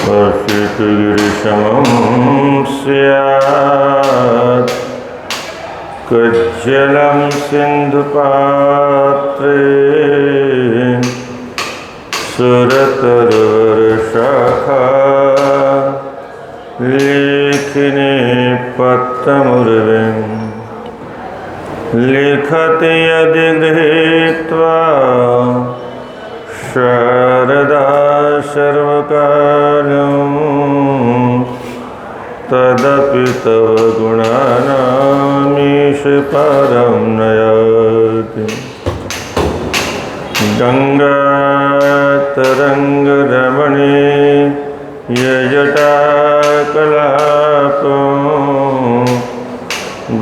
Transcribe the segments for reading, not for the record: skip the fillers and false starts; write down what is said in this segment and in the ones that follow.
वर्षितगिरिशमं स्यात् कज्जलं सिन्धुपात्रे सुरतरुवर्षाखा लेखिने पत्रमुर्विं लिखति यदि गृहीत्वा शारदा सर्वकालं तदपि तव गुणानामीश पारं नयाति। गङ्गातरङ्गरमणे यजटाकलापं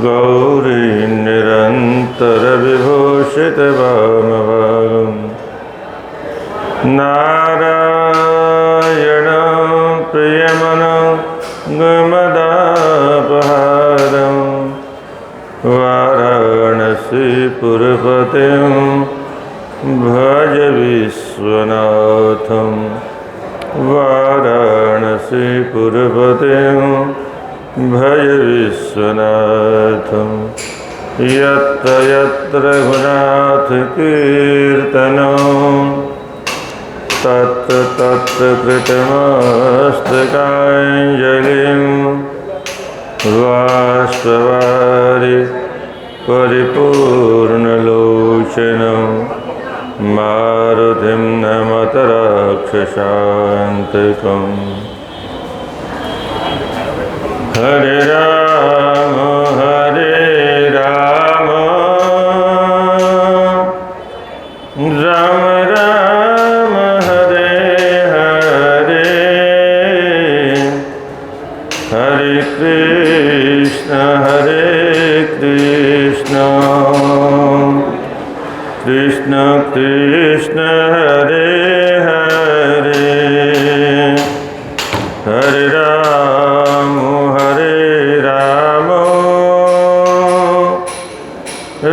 गौरी निरन्तरविभूषितवामभागम् नारायणं प्रियमनङ्गमदापहारं वाराणसीपुरपतिं भज विश्वनाथं वाराणसीपुरपतिं भज विश्वनाथं। यत्र यत्र रघुनाथकीर्तनं तत्र तत्र कृतमस्तकाञ्जलिं बाष्पवारि परिपूर्णलोचनं मारुतिं नमत राक्षसान्तकम्। हरे राम राम राम हरे हरे, हरे कृष्ण कृष्ण कृष्ण हरे हरे, हरे राम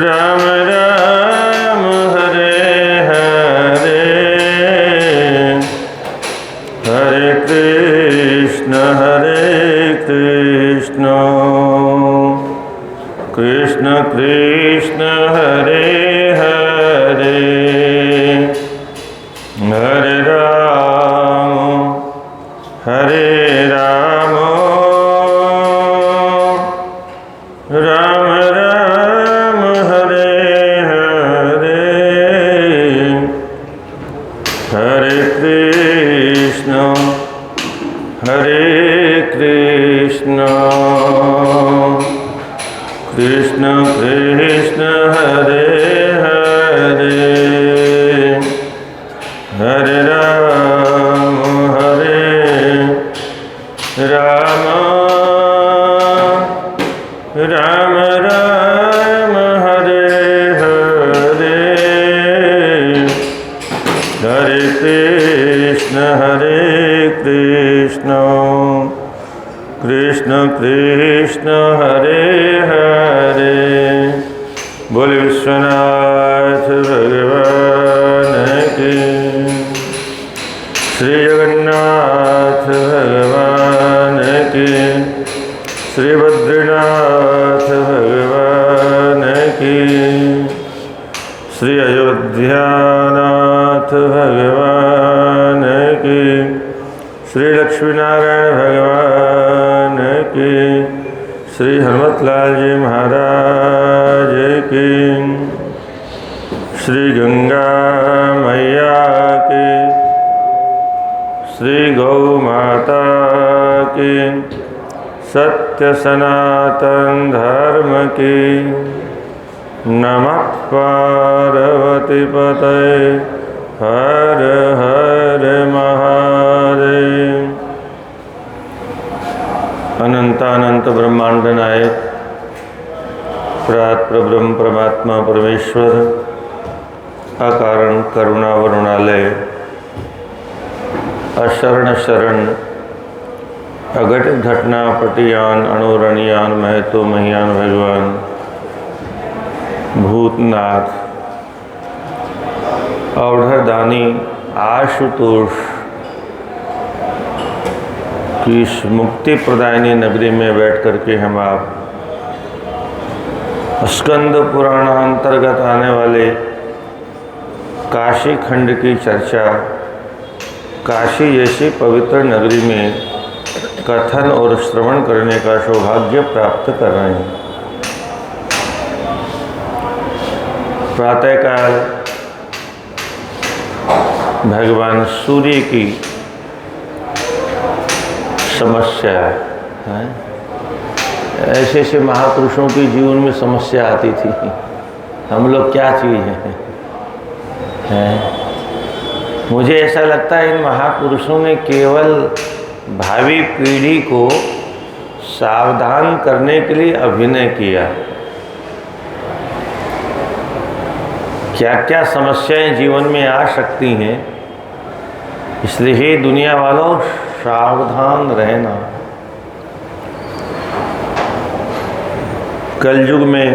राम राम हरे हरे, हरे कृष्ण कृष्ण कृष्ण हरे हरे, हरे राम राम राम हरे हरे, हरे कृष्ण कृष्ण कृष्ण हरे हरे, हरे राम राम राम हरे हरे, हरे कृष्ण कृष्ण कृष्ण हरे हरे। बोले विश्वनाथ भगवान की, श्री जगन्नाथ भगवान की, श्री बद्रीनाथ भगवान की, श्री अयोध्यानाथ भगवान की, श्री लक्ष्मीनारायण भगवान की, श्री हनुमतलाल जी महाराज की, श्री गंगा मैया की, श्री गौ माता की, सत्य सनातन धर्म की। नमः पार्वती पतये हर हर महादेव। अनंतानंत ब्रह्मांड नायक परब्रह्म परमात्मा परमेश्वर अकारण करुणा वरुणालय अशरण शरण अघटित घटना पटियान अणुरणियान महतो महियान भगवान भूतनाथ अवधरदानी आशुतोष कि इस मुक्ति प्रदायिनी नगरी में बैठ करके हम आप स्कंद पुराण अंतर्गत आने वाले काशी खंड की चर्चा काशी जैसी पवित्र नगरी में कथन और श्रवण करने का सौभाग्य प्राप्त कर रहे हैं। प्रातःकाल भगवान सूर्य की समस्या है। ऐसे ऐसे महापुरुषों के जीवन में समस्या आती थी, हम लोग क्या चीज़ हैं। मुझे ऐसा लगता है इन महापुरुषों ने केवल भावी पीढ़ी को सावधान करने के लिए अभिनय किया। क्या क्या समस्याएं जीवन में आ सकती हैं, इसलिए हे दुनिया वालों सावधान रहना। कलयुग में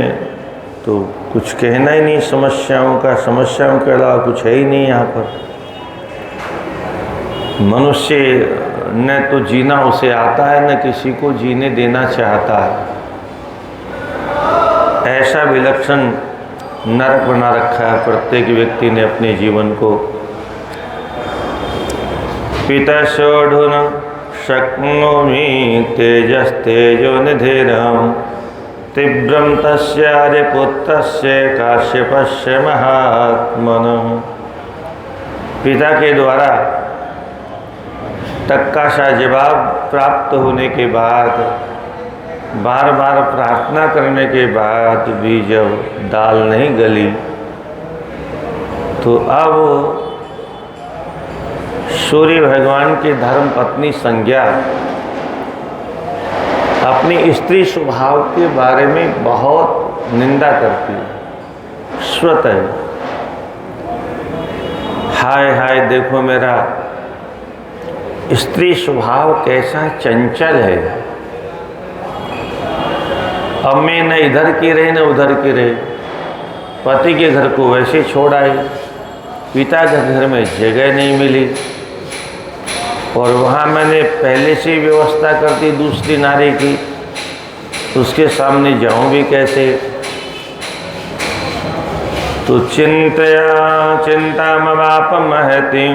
तो कुछ कहना ही नहीं, समस्याओं के अलावा कुछ है ही नहीं। यहाँ पर मनुष्य न तो जीना उसे आता है, न किसी को जीने देना चाहता है। ऐसा विलक्षण नरक बना रखा है प्रत्येक व्यक्ति ने अपने जीवन को। पिता षोढुन शक्नोमि तेजस्तेजो निधिरं तीव्रं तस्यार्य पुत्रस्य काश्यपस्य महात्मनः। पिता के द्वारा टक्का सा जवाब प्राप्त होने के बाद, बार बार प्रार्थना करने के बाद भी जब दाल नहीं गली, तो अब सूर्य भगवान की धर्म पत्नी संज्ञा अपनी स्त्री स्वभाव के बारे में बहुत निंदा करती है। स्वतः हाय हाय देखो मेरा स्त्री स्वभाव कैसा चंचल है। अब मैं न इधर की रही न उधर की रही, पति के घर को वैसे छोड़ आई, पिता के घर में जगह नहीं मिली, और वहाँ मैंने पहले से व्यवस्था कर दी दूसरी नारी की, उसके सामने जाऊँ भी कैसे। तो चिंता मवाप महतिं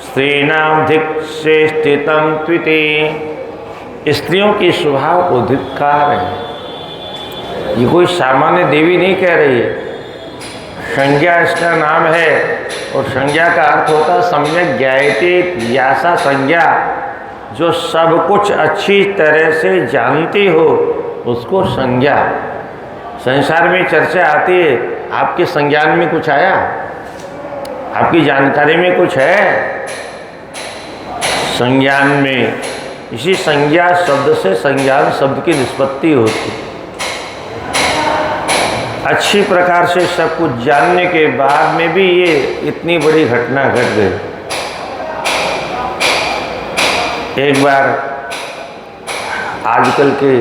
स्त्रीणाम धिक्ष्ये स्थितं त्विति। स्त्रियों की स्वभाव को धिक्कार है। ये कोई सामान्य देवी नहीं कह रही है, संज्ञा इसका नाम है, और संज्ञा का अर्थ होता है सम्यक ज्ञायते यासा संज्ञा। जो सब कुछ अच्छी तरह से जानती हो उसको संज्ञा। संसार में चर्चा आती है, आपके संज्ञान में कुछ आया, आपकी जानकारी में कुछ है संज्ञान में। इसी संज्ञा शब्द से संज्ञान शब्द की निष्पत्ति होती। अच्छी प्रकार से सब कुछ जानने के बाद में भी ये इतनी बड़ी घटना घट गई। एक बार आजकल के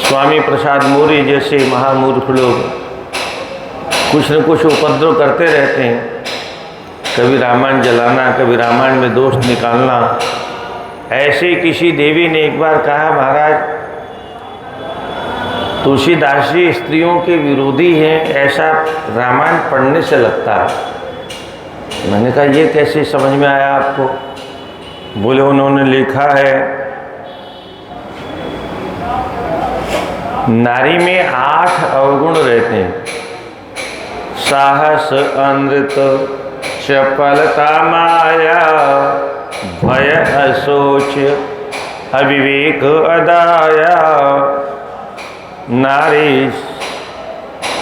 स्वामी प्रसाद मौर्य जैसे महामूर्ख लोग कुछ न कुछ उपद्रव करते रहते हैं। कभी रामायण जलाना, कभी रामायण में दोष निकालना। ऐसे किसी देवी ने एक बार कहा, महाराज तुलसीदास जी स्त्रियों के विरोधी हैं, ऐसा रामायण पढ़ने से लगता है। मैंने कहा ये कैसे समझ में आया आपको? बोले उन्होंने लिखा है नारी में 8 अवगुण रहते हैं। साहस, अनृत, चपलता, माया, भय, असोच, अविवेक, अदाया। नारी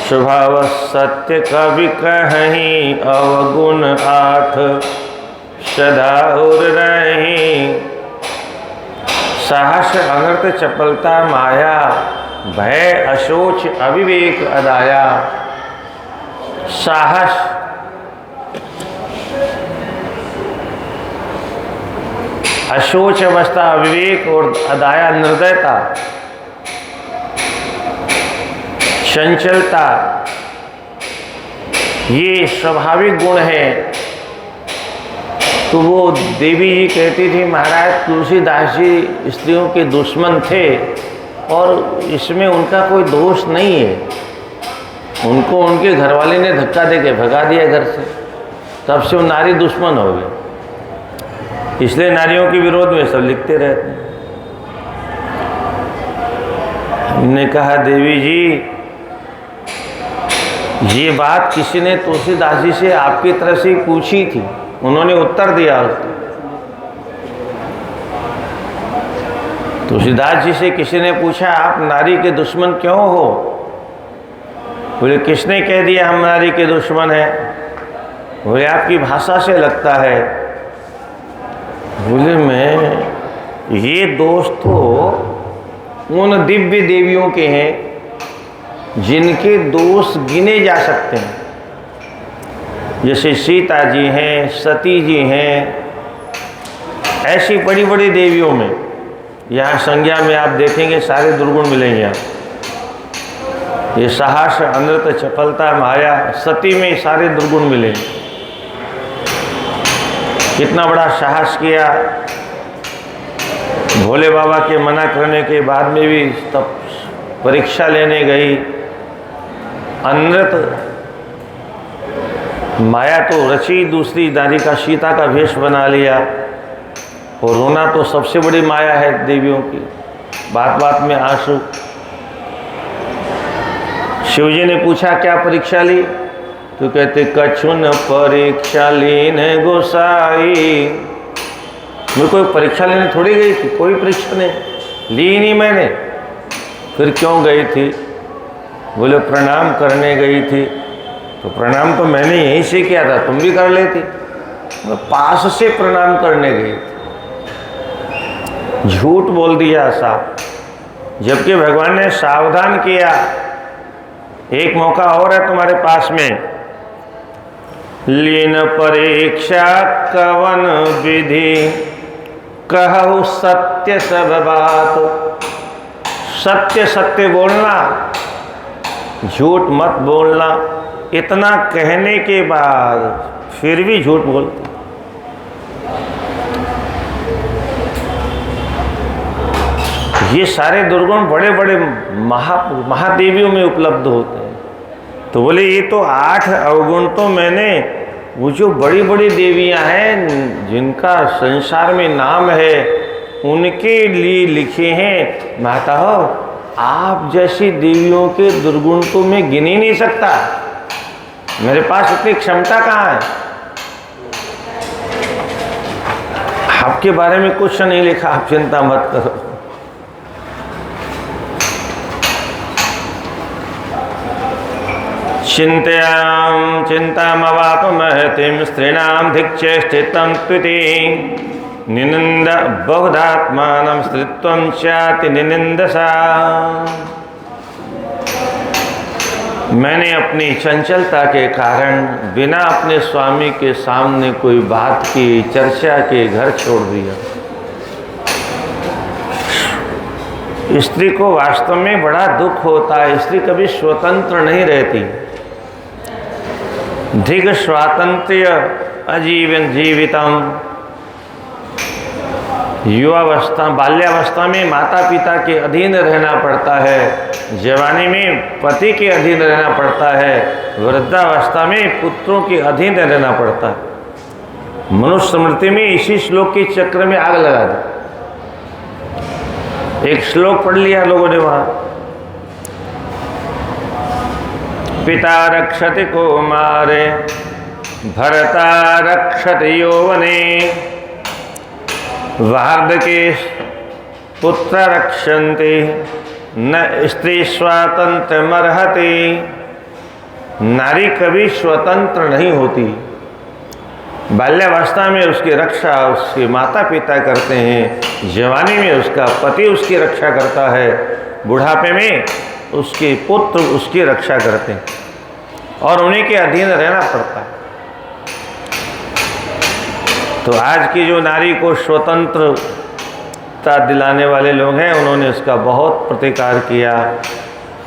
स्वभाव सत्य कवि कहीं, अवगुण 8 सदा और रहीं। साहस, अनर्थ, चपलता, माया, भय, अशोच, अविवेक, अदाया। साहस अशोच अवस्था, अविवेक और अदाया निर्दयता, चंचलता, ये स्वाभाविक गुण है। तो वो देवी जी कहती थी महाराज तुलसीदास जी स्त्रियों के दुश्मन थे और इसमें उनका कोई दोष नहीं है, उनको उनके घरवाले ने धक्का दे के भगा दिया घर से, तब से वो नारी दुश्मन हो गए, इसलिए नारियों के विरोध में सब लिखते रहते हैं। हमने कहा देवी जी ये बात किसी ने तुलसीदास जी से आपकी तरफ से पूछी थी, उन्होंने उत्तर दिया उसको। तुलसीदास जी से किसी ने पूछा आप नारी के दुश्मन क्यों हो? बोले किसने कह दिया हम नारी के दुश्मन हैं? बोले आपकी भाषा से लगता है। बोले मैं ये दोष तो उन दिव्य देवियों के हैं जिनके दोष गिने जा सकते हैं, जैसे सीता जी हैं, सती जी हैं, ऐसी बड़ी बड़ी देवियों में यहाँ संज्ञा में आप देखेंगे सारे दुर्गुण मिलेंगे आप। ये साहस, अनृत, चपलता, माया, सती में सारे दुर्गुण मिलेंगे। कितना बड़ा साहस किया, भोले बाबा के मना करने के बाद में भी तब परीक्षा लेने गई। अनृत माया तो रची, दूसरी नारी का सीता का वेश बना लिया, और रोना तो सबसे बड़ी माया है देवियों की, बात बात में आंसू। शिवजी ने पूछा क्या परीक्षा ली? तो कहते कछु न परीक्षा लीने गोसाई। मैं कोई परीक्षा लेने थोड़ी गई थी, कोई परीक्षा नहीं ली नहीं मैंने। फिर क्यों गई थी? बोले प्रणाम करने गई थी। तो प्रणाम तो मैंने यहीं से किया था, तुम भी कर लेती। मैं पास से प्रणाम करने गई थी। झूठ बोल दिया साहब, जबकि भगवान ने सावधान किया। एक मौका और है तुम्हारे पास में। लीन परीक्षा कवन विधि, कहु सत्य सब बात। सत्य सत्य बोलना, झूठ मत बोलना। इतना कहने के बाद फिर भी झूठ बोलते। ये सारे दुर्गुण बड़े बड़े महादेवियों में उपलब्ध होते हैं। तो बोले ये तो 8 अवगुण तो मैंने वो जो बड़ी बड़ी देवियां हैं जिनका संसार में नाम है उनके लिए लिखे हैं। माता हो आप जैसी देवियों के दुर्गुण तो मैं गिन ही नहीं सकता, मेरे पास इतनी क्षमता कहाँ है। आपके बारे में कुछ नहीं लिखा, आप चिंता मत करो। चिंतायां चिंतामवापमहतिं स्त्रीणां धिक्चेष्टितं त्विति निनिन्द बहुधात्मानं स्त्रीत्वं चाति निनिन्दसा। मैंने अपनी चंचलता के कारण बिना अपने स्वामी के सामने कोई बात की चर्चा के घर छोड़ दिया। स्त्री को वास्तव में बड़ा दुख होता है, स्त्री कभी स्वतंत्र नहीं रहती। धिग स्वातंत्र्य अजीवन जीवितम। युवावस्था बाल्यावस्था में माता पिता के अधीन रहना पड़ता है, जवानी में पति के अधीन रहना पड़ता है, वृद्धावस्था में पुत्रों के अधीन रहना पड़ता है। मनुष्य स्मृति में इसी श्लोक के चक्र में आग लगा दी। एक श्लोक पढ़ लिया लोगों ने वहां, पिता रक्षति कौमारे भरता रक्षति यौवने वार्धके पुत्र रक्षन्ति न स्त्री स्वातंत्र्यमर्हति। नारी कभी स्वतंत्र नहीं होती। बाल्यावस्था में उसकी रक्षा उसके माता पिता करते हैं, जवानी में उसका पति उसकी रक्षा करता है, बुढ़ापे में उसके पुत्र उसकी रक्षा करते हैं और उन्हीं के अधीन रहना पड़ता है। तो आज की जो नारी को स्वतंत्रता दिलाने वाले लोग हैं उन्होंने इसका बहुत प्रतिकार किया,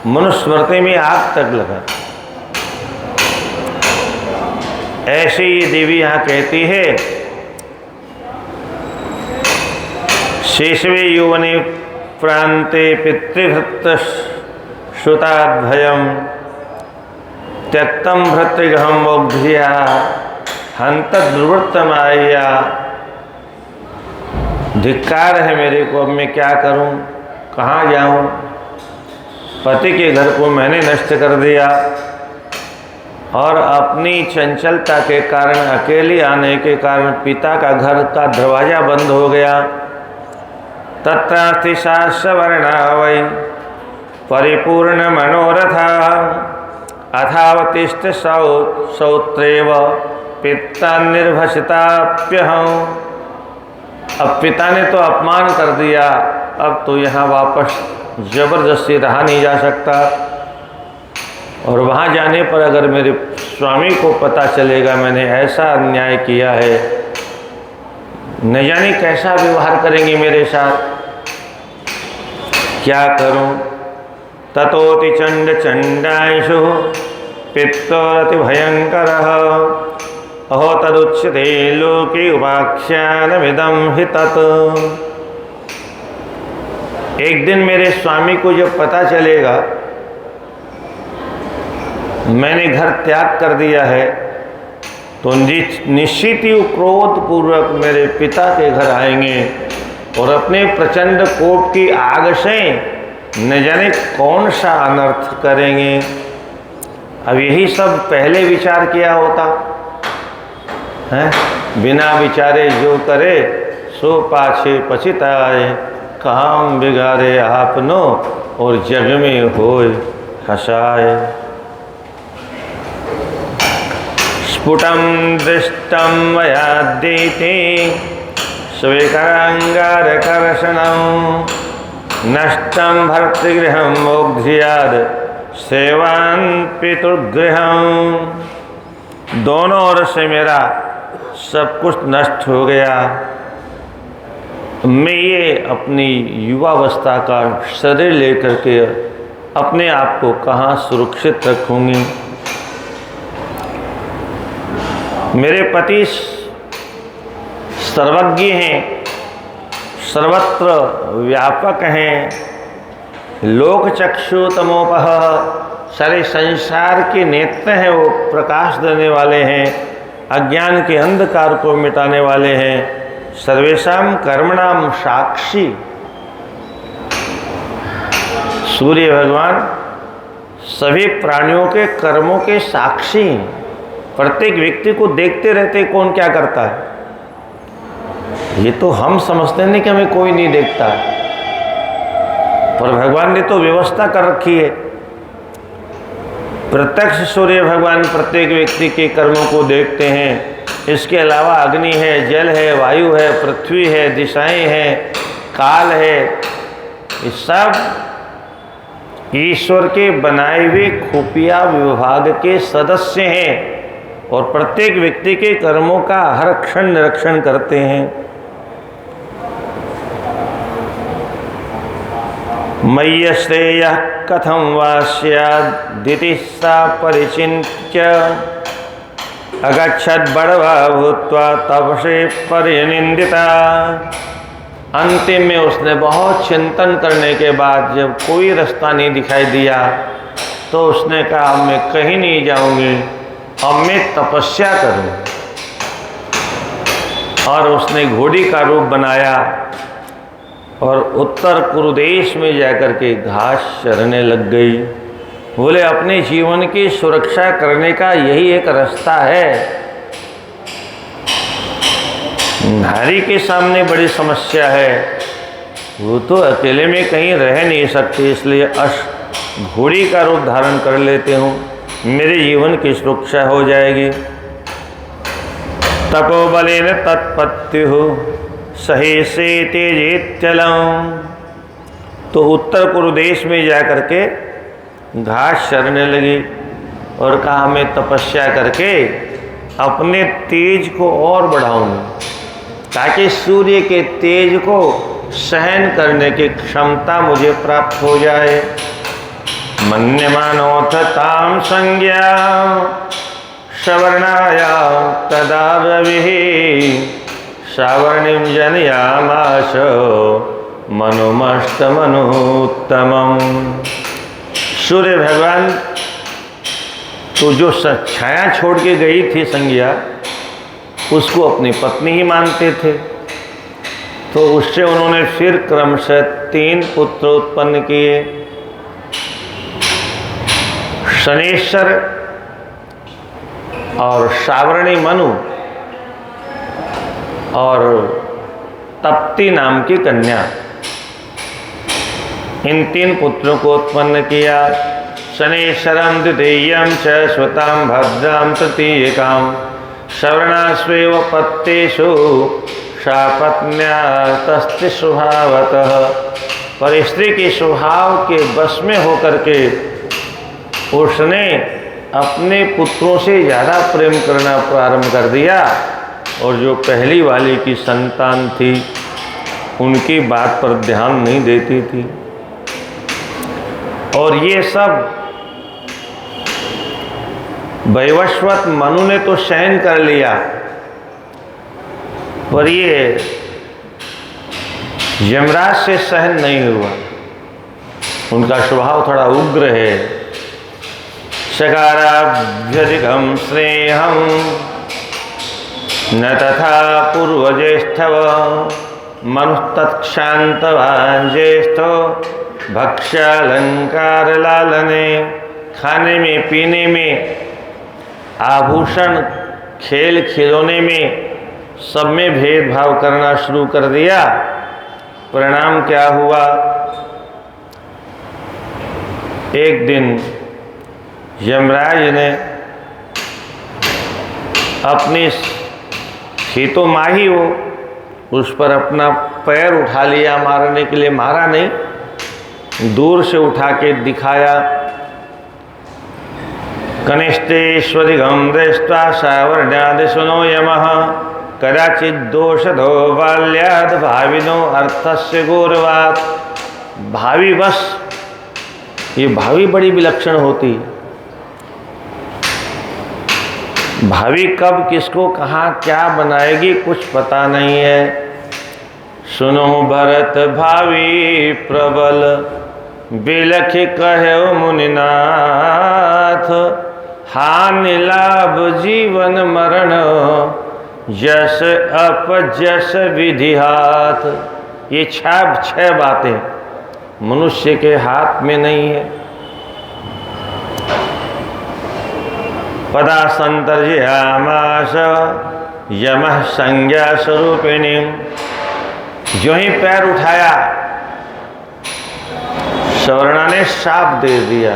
मनुस्मृति में आग तक लगा। ऐसी ये देवी यहाँ कहती है शेषवे यौवने प्रान्ते पितृभृत श्रुताद्भयम् त्यक्तं भृतृगृहं मोग्ध्या हंत दुर्वृत्तमाया। धिक्कार है मेरे को, अब मैं क्या करूं, कहाँ जाऊं। पति के घर को मैंने नष्ट कर दिया और अपनी चंचलता के कारण, अकेले आने के कारण पिता का घर का दरवाजा बंद हो गया। तत्रास्ति शास्त्रवर्णा वै परिपूर्ण मनोरथा अथावतिष्ठ सौत्रेव पिता निर्भसिताप्यहम्। अब पिता ने तो अपमान कर दिया, अब तो यहाँ वापस जबरदस्ती रहा नहीं जा सकता। और वहाँ जाने पर अगर मेरे स्वामी को पता चलेगा मैंने ऐसा अन्याय किया है, न जाने कैसा व्यवहार करेंगे मेरे साथ, क्या करूं। ततोति चंड चंडांशु पित्तोरति भयंकर अहो तदुच्यते लोके उपाख्यानमिदं हि तत्। एक दिन मेरे स्वामी को जब पता चलेगा मैंने घर त्याग कर दिया है, तो निश्चित ही क्रोध पूर्वक मेरे पिता के घर आएंगे और अपने प्रचंड कोप की आग से न जाने कौन सा अनर्थ करेंगे। अब यही सब पहले विचार किया होता है, बिना विचारे जो करे सो पाछे पछिताए, काम बिगाड़े आपनो और जग में होए हसाए। स्फुटं दृष्टं मयाद्येते स्वीकरांगारकर्षणं नष्टं भर्तृगृहं मोग्ध्याद सेवान् पितृगृहं। दोनों ओर से मेरा सब कुछ नष्ट हो गया। मैं ये अपनी युवावस्था का शरीर लेकर के अपने आप को कहाँ सुरक्षित रखूँगी। मेरे पति सर्वज्ञ हैं, सर्वत्र व्यापक हैं, लोक चक्षु तमोपह, सारे संसार के नेत्र हैं, वो प्रकाश देने वाले हैं, अज्ञान के अंधकार को मिटाने वाले हैं, सर्वेषां कर्मणाम साक्षी। सूर्य भगवान सभी प्राणियों के कर्मों के साक्षी, प्रत्येक व्यक्ति को देखते रहते कौन क्या करता है। ये तो हम समझते नहीं कि हमें कोई नहीं देखता, पर भगवान ने तो व्यवस्था कर रखी है। प्रत्यक्ष सूर्य भगवान प्रत्येक व्यक्ति के कर्मों को देखते हैं। इसके अलावा अग्नि है, जल है, वायु है, पृथ्वी है, दिशाएं हैं, काल है, ये सब ईश्वर के बनाए हुए खुफिया विभाग के सदस्य हैं और प्रत्येक व्यक्ति के कर्मों का हर क्षण निरीक्षण करते हैं। मय्य श्रेयः कथं वा स्यादिति सा परिचिन्त्य अगच्छत् बड़वा भूत्वा तपसे परिनिन्दिता। अंतिम में उसने बहुत चिंतन करने के बाद जब कोई रास्ता नहीं दिखाई दिया तो उसने कहा मैं कहीं नहीं जाऊंगी, अब मैं तपस्या करूं। और उसने घोड़ी का रूप बनाया और उत्तर कुरुदेश में जाकर के घास चरने लग गई। बोले अपने जीवन की सुरक्षा करने का यही एक रास्ता है। नारी के सामने बड़ी समस्या है, वो तो अकेले में कहीं रह नहीं सकती, इसलिए घोड़ी का रूप धारण कर लेते हूँ, मेरे जीवन की सुरक्षा हो जाएगी। तपोबलेन तत्पत्युः सही से तेजेत्यलम्। तो उत्तर कुरुदेश में जाकर के घास चरने लगी और कहा मैं तपस्या करके अपने तेज को और बढ़ाऊंगी ताकि सूर्य के तेज को सहन करने की क्षमता मुझे प्राप्त हो जाए। मन्यमानोऽथ तां संज्ञां सवर्णाया तदा रविः सावर्णिं जनयामास मनुमस्तमनुत्तमम्। सूर्य भगवान तो जो छाया छोड़ के गई थी संज्ञा, उसको अपनी पत्नी ही मानते थे, तो उससे उन्होंने फिर क्रमशः 3 पुत्र उत्पन्न किए। शनेश्वर और सावर्णी मनु और तप्ती नाम की कन्या, इन 3 पुत्रों को उत्पन्न किया। शनेश्वरं द्वितीयं च स्वतां भद्रां तृतीयकां सवर्णास्वेव पत्तेषु सा पत्न्यास्तस्ति स्वभावतः। पर स्त्री के स्वभाव के बस में होकर के उसने अपने पुत्रों से ज़्यादा प्रेम करना प्रारंभ कर दिया, और जो पहली वाली की संतान थी उनकी बात पर ध्यान नहीं देती थी। और ये सब वैवस्वत मनु ने तो सहन कर लिया, पर ये यमराज से सहन नहीं हुआ। उनका स्वभाव थोड़ा उग्र है। शकाराभ्यधिकं स्नेहं न तथा पूर्वज्येष्ठव मनुस्तत्क्षान्तवान् ज्येष्ठो भक्ष्यालंकार लालने। खाने में, पीने में, आभूषण, खेल खिलौने में, सब में भेदभाव करना शुरू कर दिया। परिणाम क्या हुआ? एक दिन यमराज ने अपनी थी तो माही हो, उस पर अपना पैर उठा लिया मारने के लिए। मारा नहीं, दूर से उठा के दिखाया। कनिष्ठेश्वरिगं दृष्ट्वा सावर्ण्यादिशुनो यमः कदाचित् दोषधो बाल्याद् भाविनो अर्थस्य गौरवात्। भावी बस, ये भावी बड़ी विलक्षण होती। भावी कब किसको कहाँ क्या बनाएगी कुछ पता नहीं है। सुनो भरत भावी प्रबल बिलख कहो मुनिनाथ। हानि लाभ जीवन मरण जस अपजस विधि हाथ। ये 6 बातें मनुष्य के हाथ में नहीं है। पदा संतर्जयामास यमः संज्ञा स्वरूपिणी। जो ही पैर उठाया सवर्णा ने शाप दे दिया,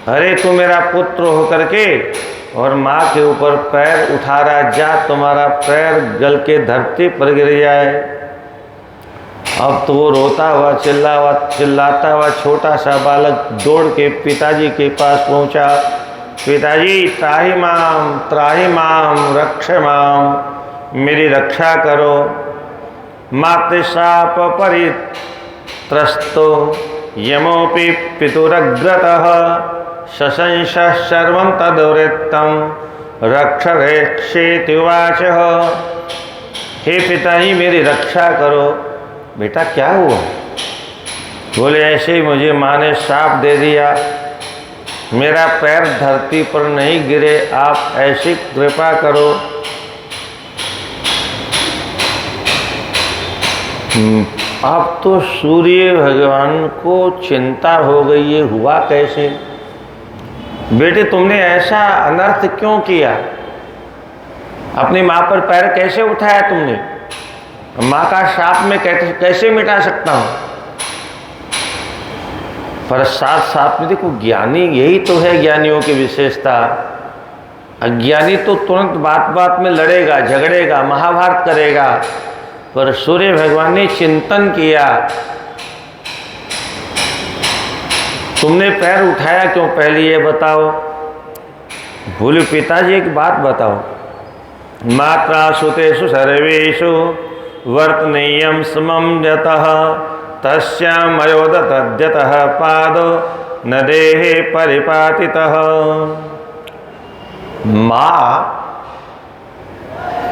अरे तू मेरा पुत्र होकर के और माँ के ऊपर पैर उठा रहा, जा तुम्हारा पैर गल के धरती पर गिर जाए। अब तो वो रोता हुआ चिल्लाता हुआ छोटा सा बालक दौड़ के पिताजी के पास पहुंचा। पिताजी त्राहि माम रक्ष माम, मेरी रक्षा करो। मातृशाप परित्रस्तो यमोपि पितुरग्रतः शशंस सर्वं तदवृत्तं रक्षरेक्षेति उवाचः। हे पिताजी मेरी रक्षा करो। बेटा क्या हुआ? बोले ऐसे ही मुझे माँ ने शाप दे दिया, मेरा पैर धरती पर नहीं गिरे, आप ऐसी कृपा करो। अब तो सूर्य भगवान को चिंता हो गई, ये हुआ कैसे? बेटे तुमने ऐसा अनर्थ क्यों किया? अपनी माँ पर पैर कैसे उठाया तुमने? माँ का शाप मैं कैसे मिटा सकता हूँ? पर साथ साथ में देखो, ज्ञानी यही तो है ज्ञानियों की विशेषता। अज्ञानी तो तुरंत बात बात में लड़ेगा, झगड़ेगा, महाभारत करेगा। पर सूर्य भगवान ने चिंतन किया, तुमने पैर उठाया क्यों, पहले ये बताओ। बोले पिताजी एक बात बताओ, मात्रा सुतेषु सर्वेषु वर्तनीयं समं यतः तस्यामयोदतद्यतः पादो न देहे परिपातितः। माँ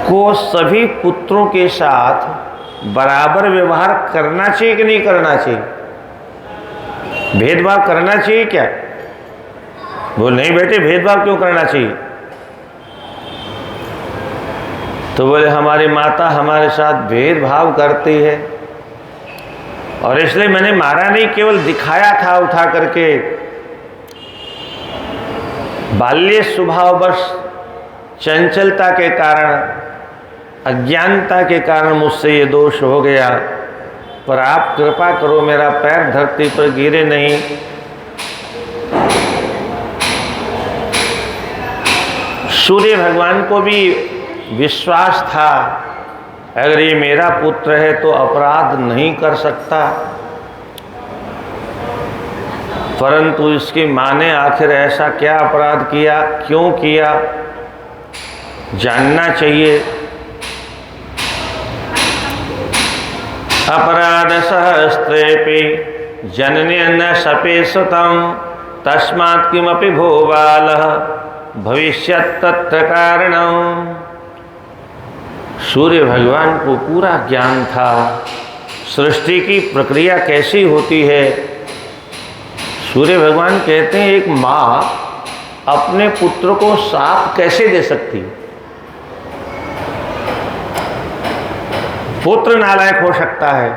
को सभी पुत्रों के साथ बराबर व्यवहार करना चाहिए कि नहीं करना चाहिए? भेदभाव करना चाहिए क्या? बोल नहीं बेटे, भेदभाव क्यों करना चाहिए? तो बोले हमारी माता हमारे साथ भेदभाव करती है और इसलिए मैंने मारा नहीं, केवल दिखाया था उठा करके। बाल्य स्वभाववश चंचलता के कारण, अज्ञानता के कारण मुझसे ये दोष हो गया, पर आप कृपा करो मेरा पैर धरती पर गिरे नहीं। सूर्य भगवान को भी विश्वास था अगर ये मेरा पुत्र है तो अपराध नहीं कर सकता, परंतु इसकी माँ ने आखिर ऐसा क्या अपराध किया, क्यों किया, जानना चाहिए। अपराध सहस्रेपि जननी न शपे सुतं तस्मात् किमपि भो बालः भविष्यत् तत्र कारणम्। सूर्य भगवान को पूरा ज्ञान था सृष्टि की प्रक्रिया कैसी होती है। सूर्य भगवान कहते हैं एक माँ अपने पुत्र को शाप कैसे दे सकती? पुत्र नालायक हो सकता है।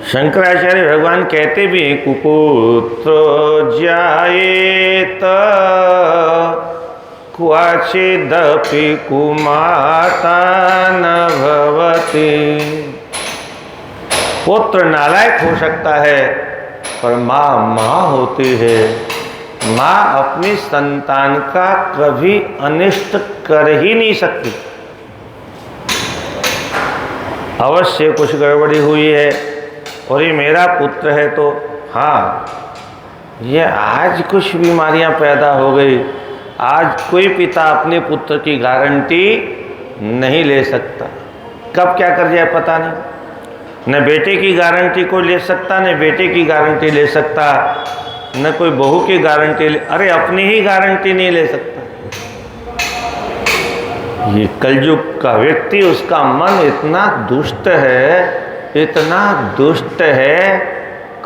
शंकराचार्य भगवान कहते भी कुपुत्र जायेत क्वचिदपि कुमाता न भवति। पुत्र नालायक हो सकता है पर माँ होती है। माँ अपनी संतान का कभी अनिष्ट कर ही नहीं सकती। अवश्य कुछ गड़बड़ी हुई है और ये मेरा पुत्र है तो हाँ, ये आज कुछ बीमारियां पैदा हो गई, आज कोई पिता अपने पुत्र की गारंटी नहीं ले सकता। कब क्या कर जाए पता नहीं। न बेटे की गारंटी को ले सकता, न बेटे की गारंटी ले सकता, न कोई बहू की गारंटी ले, अरे अपनी ही गारंटी नहीं ले सकता। ये कलयुग का व्यक्ति, उसका मन इतना दुष्ट है, इतना दुष्ट है,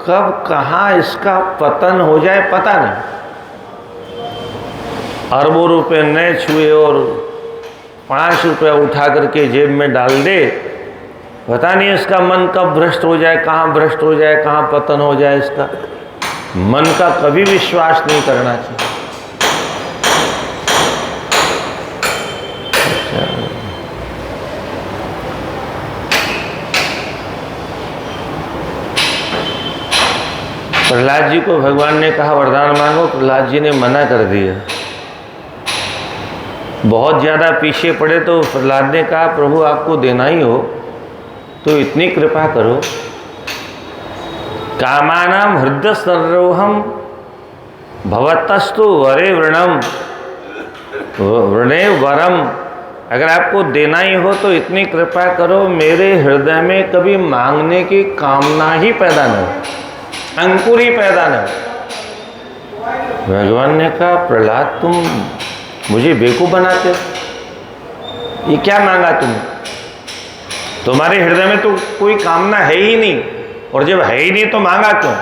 कब कहाँ इसका पतन हो जाए पता नहीं। अरबों रुपए न छुए और 5 रुपया उठा करके जेब में डाल दे, पता नहीं इसका मन कब भ्रष्ट हो जाए, कहाँ भ्रष्ट हो जाए, कहाँ पतन हो जाए। इसका मन का कभी विश्वास नहीं करना चाहिए। प्रहलाद जी को भगवान ने कहा वरदान मांगो, प्रहलाद जी ने मना कर दिया। बहुत ज़्यादा पीछे पड़े तो प्रहलाद ने कहा प्रभु आपको देना ही हो तो इतनी कृपा करो। कामानाम हृदय सर्रोहम भवतस्तु वरे वृणम वृणे वरम। अगर आपको देना ही हो तो इतनी कृपा करो मेरे हृदय में कभी मांगने की कामना ही पैदा न हो, अंकुर ही पैदा न हो। भगवान ने कहा प्रहलाद तुम मुझे बेवकूफ बनाते हो, ये क्या मांगा तुमने? तुम्हारे हृदय में तो कोई कामना है ही नहीं, और जब है ही नहीं तो मांगा क्यों?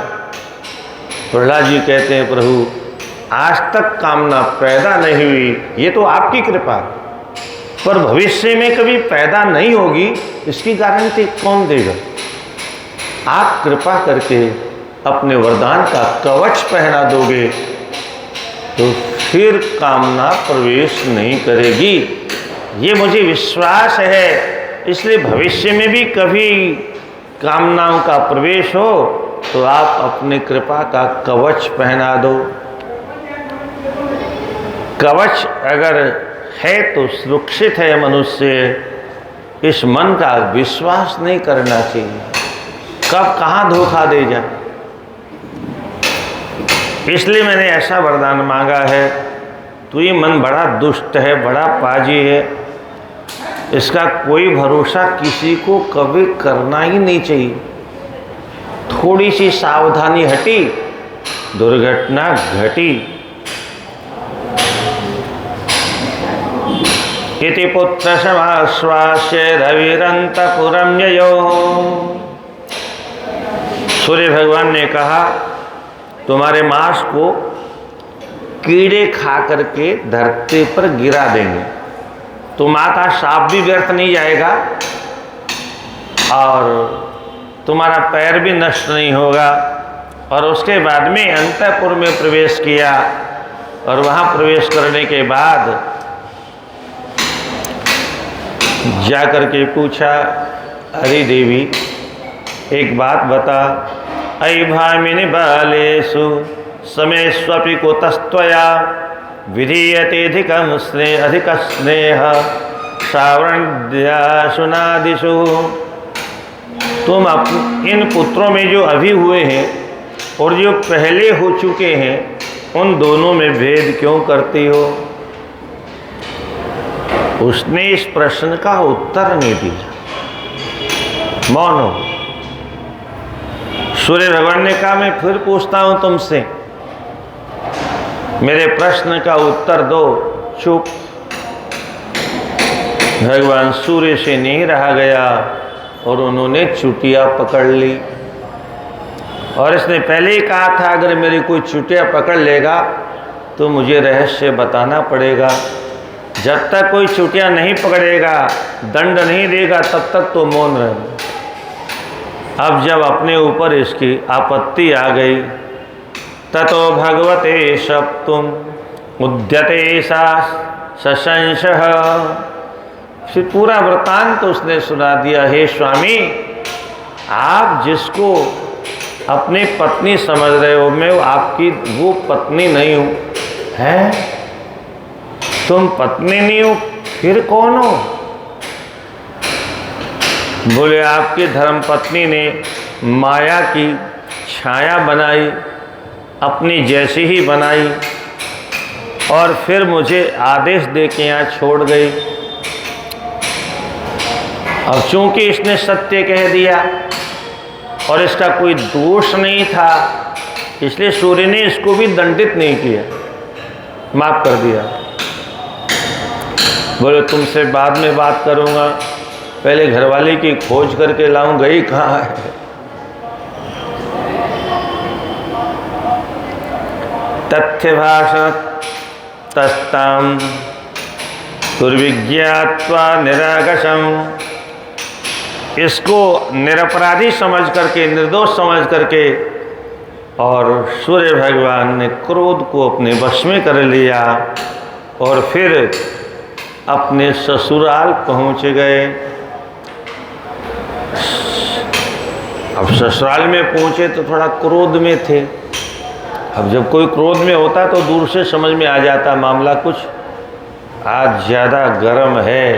प्रहलाद जी कहते हैं प्रभु आज तक कामना पैदा नहीं हुई, ये तो आपकी कृपा, पर भविष्य में कभी पैदा नहीं होगी इसकी गारंटी कौन देगा? आप कृपा करके अपने वरदान का कवच पहना दोगे तो फिर कामना प्रवेश नहीं करेगी, ये मुझे विश्वास है। इसलिए भविष्य में भी कभी कामनाओं का प्रवेश हो तो आप अपने कृपा का कवच पहना दो। कवच अगर है तो सुरक्षित है मनुष्य, इस मन का विश्वास नहीं करना चाहिए, कब कहाँ धोखा दे जाए। इसलिए मैंने ऐसा वरदान मांगा है, तो ये मन बड़ा दुष्ट है, बड़ा पाजी है, इसका कोई भरोसा किसी को कभी करना ही नहीं चाहिए। थोड़ी सी सावधानी हटी दुर्घटना घटी। इति पुत्र समाश्वास्य रविरंतपुरम ययो। सूर्य भगवान ने कहा तुम्हारे मांस को कीड़े खा करके धरती पर गिरा देंगे, तो माता साप भी व्यर्थ नहीं जाएगा और तुम्हारा पैर भी नष्ट नहीं होगा। और उसके बाद में अंतःपुर में प्रवेश किया और वहाँ प्रवेश करने के बाद जाकर के पूछा, अरे देवी एक बात बता, अयि भामिनि बालेषु समेष्वपि कुतस्त्वया विधीयते अधिक स्नेह श्रावण्याशुनादिषु। तुम इन पुत्रों में जो अभी हुए हैं और जो पहले हो चुके हैं उन दोनों में भेद क्यों करती हो? उसने इस प्रश्न का उत्तर नहीं दिया, मौन हो। सूर्य भगवान ने कहा मैं फिर पूछता हूं तुमसे, मेरे प्रश्न का उत्तर दो। चुप। भगवान सूर्य से नहीं रहा गया और उन्होंने चुटिया पकड़ ली। और इसने पहले ही कहा था अगर मेरी कोई चुटिया पकड़ लेगा तो मुझे रहस्य बताना पड़ेगा। जब तक कोई चुटिया नहीं पकड़ेगा, दंड नहीं देगा, तब तक तो मौन रहे। अब जब अपने ऊपर इसकी आपत्ति आ गई, ततो भगवते सप्तुम उद्यते सा सशंसः। फिर पूरा वृत्तांत उसने सुना दिया। हे स्वामी, आप जिसको अपनी पत्नी समझ रहे हो, मैं आपकी वो पत्नी नहीं हूँ। हैं? तुम पत्नी नहीं हो, फिर कौन हो? बोले आपकी धर्मपत्नी ने माया की छाया बनाई, अपनी जैसी ही बनाई और फिर मुझे आदेश दे के यहाँ छोड़ गई। अब चूंकि इसने सत्य कह दिया और इसका कोई दोष नहीं था, इसलिए सूर्य ने इसको भी दंडित नहीं किया, माफ कर दिया। बोले तुमसे बाद में बात करूंगा, पहले घरवाले की खोज करके लाऊं, गई कहाँ है। तथ्यभाषण तस्ताम दुर्विज्ञात्वा निरागसम। इसको निरपराधी समझ करके, निर्दोष समझ करके, और सूर्य भगवान ने क्रोध को अपने वश में कर लिया और फिर अपने ससुराल पहुंच गए। अब ससुराल में पहुंचे तो थोड़ा क्रोध में थे। अब जब कोई क्रोध में होता तो दूर से समझ में आ जाता मामला कुछ आज ज़्यादा गर्म है।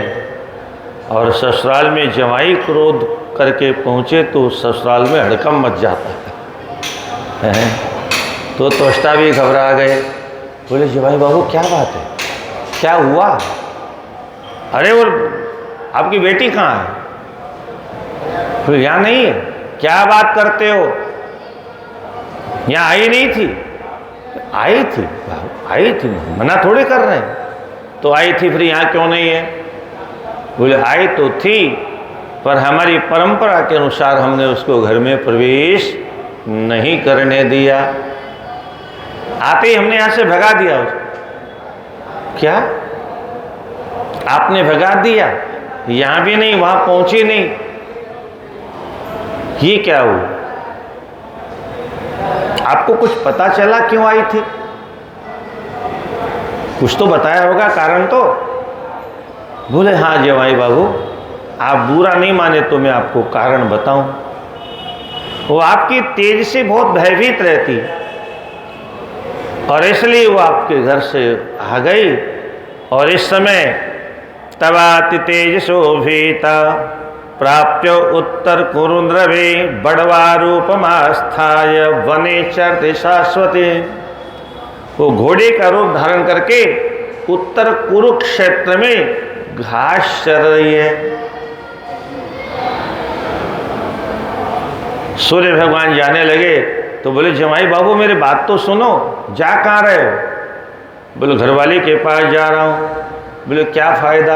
और ससुराल में जवाई क्रोध करके पहुंचे तो ससुराल में हड़कंप मच जाता है। तो त्वष्टा भी घबरा गए। बोले जवाई बाबू क्या बात है, क्या हुआ? अरे वो आपकी बेटी कहाँ है? बोले यहाँ नहीं है। क्या बात करते हो, यहाँ आई नहीं थी? आई थी, आई थी, मना थोड़े कर रहे हैं। तो आई थी, फिर यहाँ क्यों नहीं है? बोले आई तो थी, पर हमारी परंपरा के अनुसार हमने उसको घर में प्रवेश नहीं करने दिया। आते ही हमने यहाँ से भगा दिया उसको। क्या आपने भगा दिया? यहाँ भी नहीं, वहाँ पहुँची नहीं, ये क्या हुआ? आपको कुछ पता चला क्यों आई थी? कुछ तो बताया होगा कारण तो। बोले हाँ जवाई बाबू, आप बुरा नहीं माने तो मैं आपको कारण बताऊं। वो आपकी तेज से बहुत भयभीत रहती और इसलिए वो आपके घर से आ गई। और इस समय तवाति तेज शोभिता प्राप्य उत्तर कुरुद्रवे बड़वारूपमास्थाय वने चरते शाश्वते। वो घोड़े का रूप धारण करके उत्तर कुरुक्षेत्र में घास चर रही है। सूर्य भगवान जाने लगे तो बोले जमाई बाबू मेरी बात तो सुनो, जा कहाँ रहे हो? बोले घरवाली के पास जा रहा हूँ। बोले क्या फायदा,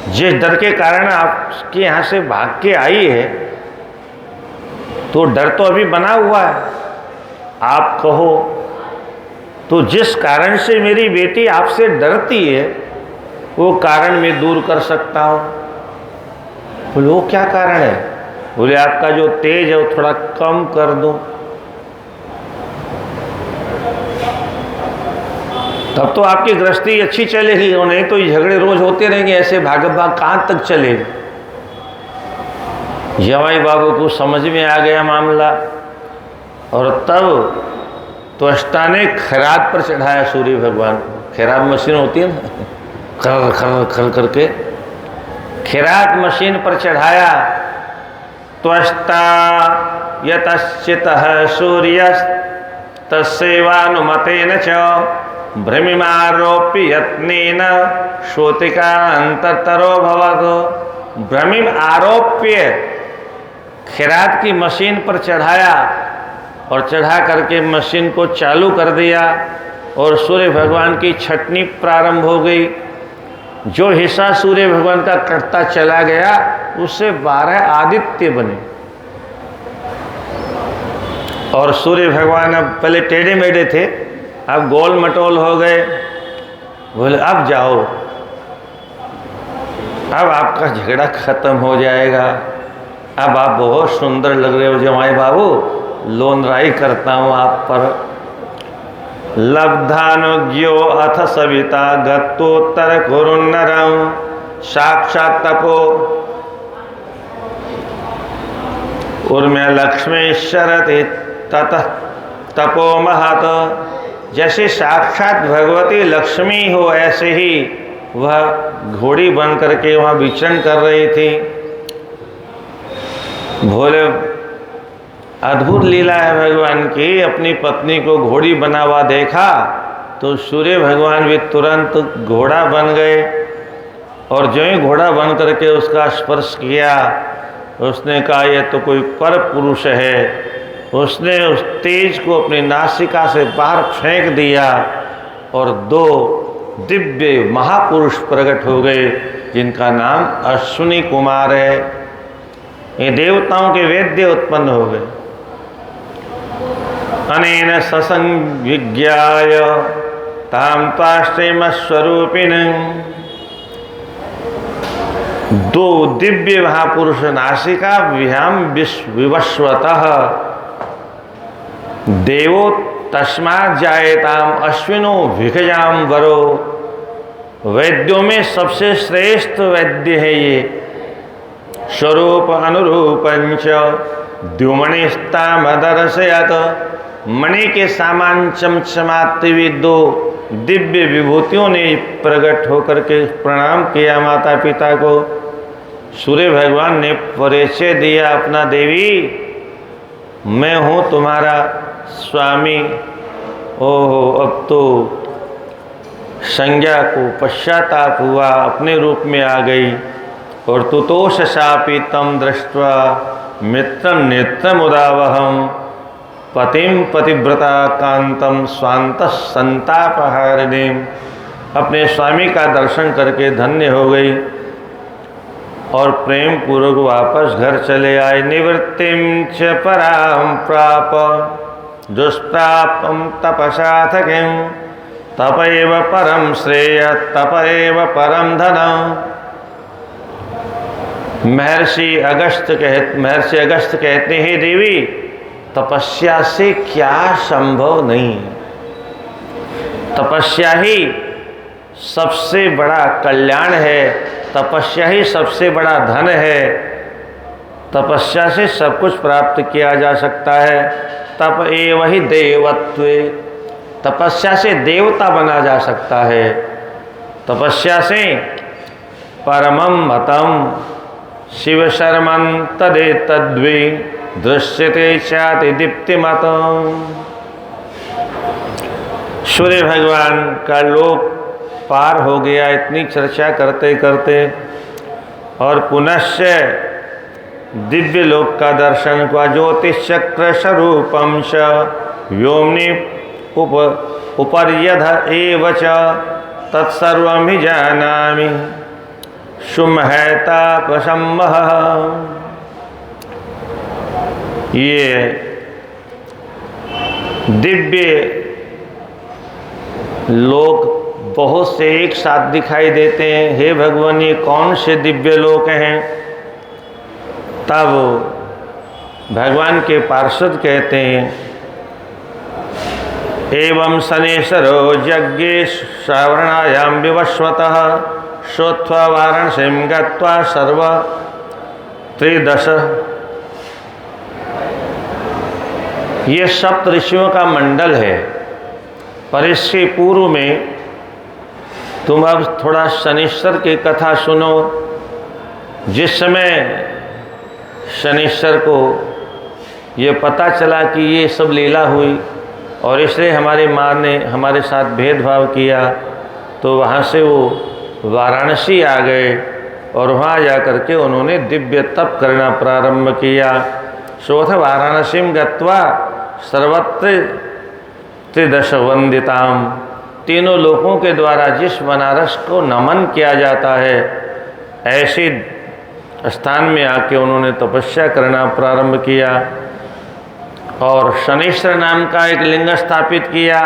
जिस डर के कारण आपके यहाँ से भाग के आई है तो डर तो अभी बना हुआ है। आप कहो तो जिस कारण से मेरी बेटी आपसे डरती है वो कारण मैं दूर कर सकता हूँ। बोले वो क्या कारण है? बोले आपका जो तेज है वो थोड़ा कम कर दूं। तब तो आपकी गृहस्थी अच्छी चलेगी, और नहीं तो ये झगड़े रोज होते रहेंगे, ऐसे भाग भाग कहाँ तक चलेगी। जवाई बाबू को समझ में आ गया मामला, और तब त्वष्टा ने खैरात पर चढ़ाया सूर्य भगवान को। खैरात मशीन होती है ना, खर खर खर करके खैरात मशीन पर चढ़ाया। त्वष्टा यतश्चितः सूर्यस्तस्यैवानुमतेन च भ्रमिमारोप्य यत्नेन श्रोतिकान्तरतरो भवत्। भ्रमिम आरोप्य खैरात की मशीन पर चढ़ाया और चढ़ा करके मशीन को चालू कर दिया और सूर्य भगवान की छटनी प्रारंभ हो गई। जो हिस्सा सूर्य भगवान का कटता चला गया उससे 12 आदित्य बने, और सूर्य भगवान अब पहले टेढ़े मेढ़े थे, अब गोल मटोल हो गए। बोले अब जाओ, अब आपका झगड़ा खत्म हो जाएगा, अब आप बहुत सुंदर लग रहे हो जमाई बाबू, लोनराई करता हूँ आप पर। लब्धानुज्ञो अथ सविता गत्तोत्तर कुरुन्नरं साक्षात् तपो उर्म्य लक्ष्मी शरति ततः तपो महत। जैसे साक्षात भगवती लक्ष्मी हो ऐसे ही वह घोड़ी बन करके वहाँ विचरण कर रही थी। भोले अद्भुत लीला है भगवान की। अपनी पत्नी को घोड़ी बना हुआ देखा तो सूर्य भगवान भी तुरंत घोड़ा बन गए, और जो ही घोड़ा बन करके उसका स्पर्श किया उसने कहा यह तो कोई पर पुरुष है। उसने उस तेज को अपनी नासिका से बाहर फेंक दिया और 2 दिव्य महापुरुष प्रकट हो गए जिनका नाम अश्विनी कुमार है। ये देवताओं के वेद्य उत्पन्न हो गए। अनेन ससंज्ञाय ताम पाश्रेम स्वरूपिणं। 2 दिव्य महापुरुष नासिका विहाम विवस्वतः देवो तस्मात् जायताम अश्विनो विखजाम वरो। वैद्यों में सबसे श्रेष्ठ वैद्य है ये। स्वरूप अनुरूपंच द्युमणिस्तामदर्शयत। मणि के सामान चमचमाते हुए 2 दिव्य विभूतियों ने प्रकट होकर के प्रणाम किया माता पिता को। सूर्य भगवान ने परिचय दिया अपना, देवी मैं हूँ तुम्हारा स्वामी। ओहो, अब तो संज्ञा को पश्चाताप हुआ, अपने रूप में आ गई। और तुतोष शापी तम दृष्ट्वा मित्रम नेत्रम उदावहम पतिम पतिव्रता कांतम स्वांत संतापहारिणीम। अपने स्वामी का दर्शन करके धन्य हो गई और प्रेम पूर्वक वापस घर चले आए। निवृत्तिम च पराम प्राप दुष्प्रापम तपसाथकिम तप एव परम श्रेय तप एव परम धनम। महर्षि अगस्त्य कहते हैं देवी तपस्या से क्या संभव नहीं है। तपस्या ही सबसे बड़ा कल्याण है, तपस्या ही सबसे बड़ा धन है। तपस्या से सब कुछ प्राप्त किया जा सकता है। तप एव ही देवत्वे। तपस्या से देवता बना जा सकता है। तपस्या से परमं मतम शिव शर्मं तदे तद्वे दृश्यते चाति दीप्तिमतम्। सूर्य भगवान का लोक पार हो गया इतनी चर्चा करते करते, और पुनश्च दिव्य लोक का दर्शन हुआ। ज्योतिषचक्र स्वरूपम च व्योमनि उपर्यध एव च तत्सर्वं हि जानामि सुमहतापसम्मः। ये दिव्य लोक बहुत से एक साथ दिखाई देते हैं। हे भगवान, ये कौन से दिव्य लोक हैं? तब भगवान के पार्षद कहते हैं, एवं शनेश्वरो यज्ञे श्रावणायां विवस्वतः श्रोत्वा वाराणसीं गत्वा सर्व त्रिदश। ये सप्त ऋषियों का मंडल है। पर इसके पूर्व में तुम अब थोड़ा शनिश्चर की कथा सुनो। जिस समय शनिश्चर को ये पता चला कि ये सब लीला हुई और इसलिए हमारी माँ ने हमारे साथ भेदभाव किया, तो वहाँ से वो वाराणसी आ गए और वहाँ जा कर के उन्होंने दिव्य तप करना प्रारंभ किया। सोथ वाराणसीं गत्वा सर्वत्र त्रिदश वंदिताम। तीनों लोकों के द्वारा जिस बनारस को नमन किया जाता है, ऐसे स्थान में आके उन्होंने तपस्या करना प्रारंभ किया और शनिश्चर नाम का एक लिंग स्थापित किया,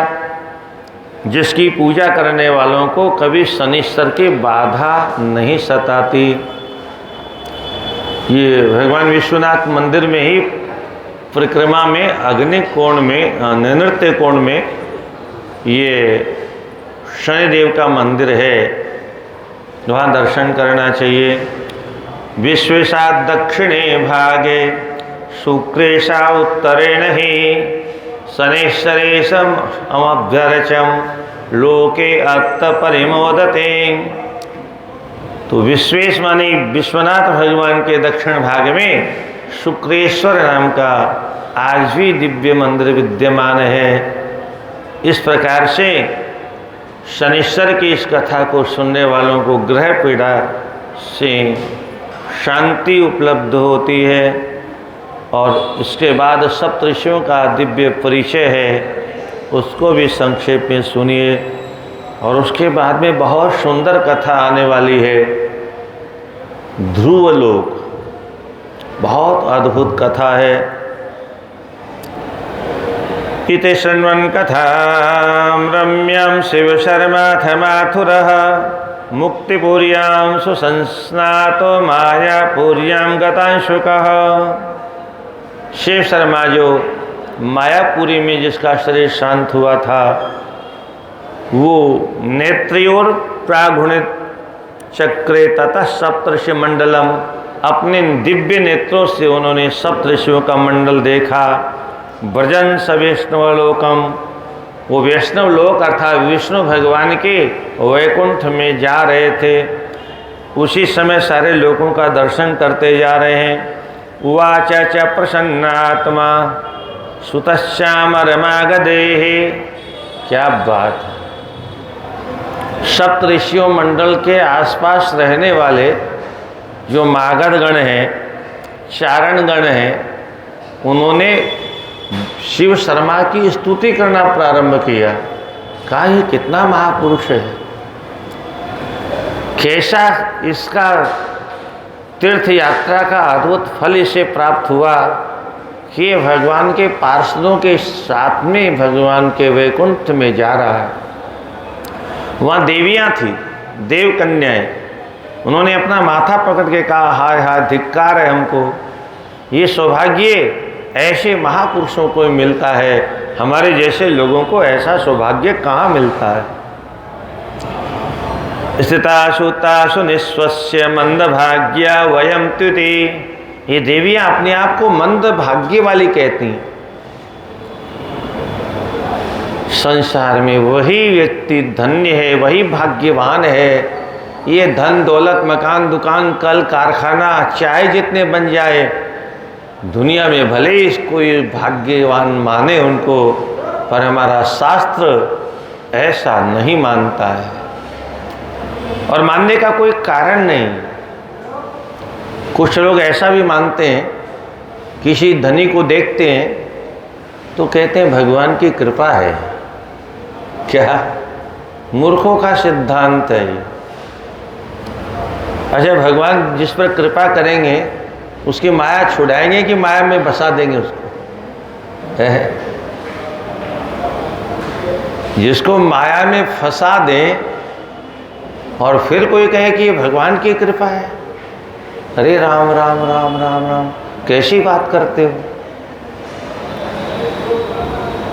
जिसकी पूजा करने वालों को कभी शनिश्चर की बाधा नहीं सताती। ये भगवान विश्वनाथ मंदिर में ही परिक्रमा में अग्नि कोण में नैऋत्य कोण में ये शनिदेव का मंदिर है, वहाँ दर्शन करना चाहिए। विश्वेशात् दक्षिणे भागे शुक्रेशा उत्तरेण ही शनेश्वरेशम अमभ्यर्चम लोके अत्त परिमोदते। तो विश्वेश माने विश्वनाथ भगवान के दक्षिण भाग में शुक्रेश्वर नाम का आज भी दिव्य मंदिर विद्यमान है। इस प्रकार से शनिश्चर की इस कथा को सुनने वालों को ग्रह पीड़ा से शांति उपलब्ध होती है। और इसके बाद सप्तऋषियों का दिव्य परिचय है, उसको भी संक्षेप में सुनिए। और उसके बाद में बहुत सुंदर कथा आने वाली है, ध्रुवलोक। बहुत अद्भुत कथा है। इति शृण्वन् कथां रम्यां शिवशर्माथ माथुरः मुक्तिपुर्यां सुसंस्नातो मायापुर्यां गतांशुकः। शिव शर्मा जो मायापुरी में जिसका शरीर शांत हुआ था, वो नेत्रियोर प्रागुणित चक्रे ततः सप्तऋषि मंडलम, अपने दिव्य नेत्रों से उन्होंने सप्तऋषियों का मंडल देखा। ब्रजन स वैष्णवलोकम, वो वैष्णव लोक अर्थात विष्णु भगवान के वैकुंठ में जा रहे थे। उसी समय सारे लोगों का दर्शन करते जा रहे हैं। उवाच च प्रसन्नात्मा सुतश्याम रमागदेहे। क्या बात है! सप्त ऋषियों मंडल के आसपास रहने वाले जो मागध गण हैं, चारण गण हैं, उन्होंने शिव शर्मा की स्तुति करना प्रारंभ किया। कहा ये कितना महापुरुष है, कैसा इसका तीर्थ यात्रा का अद्भुत फल इसे प्राप्त हुआ कि ये भगवान के पार्षदों के साथ में भगवान के वैकुंठ में जा रहा है। वहाँ देवियाँ थी, देव कन्याएं। उन्होंने अपना माथा पकड़ के कहा, हाय हाय धिक्कार है हमको, ये सौभाग्य ऐसे महापुरुषों को मिलता है, हमारे जैसे लोगों को ऐसा सौभाग्य कहाँ मिलता है। स्थितासु तासु निस्वस्य मंद भाग्या वयम त्युति। ये देवियाँ अपने आप को मंद भाग्य वाली कहती हैं। संसार में वही व्यक्ति धन्य है, वही भाग्यवान है। ये धन दौलत मकान दुकान कल कारखाना चाहे जितने बन जाए, दुनिया में भले ही इसको ये भाग्यवान माने उनको, पर हमारा शास्त्र ऐसा नहीं मानता है और मानने का कोई कारण नहीं। कुछ लोग ऐसा भी मानते हैं, किसी धनी को देखते हैं तो कहते हैं भगवान की कृपा है। क्या मूर्खों का सिद्धांत है ये। अच्छा, भगवान जिस पर कृपा करेंगे उसकी माया छुड़ाएंगे कि माया में बसा देंगे उसको? है जिसको माया में फंसा दें और फिर कोई कहे कि ये भगवान की कृपा है। अरे राम राम राम राम राम, कैसी बात करते हो?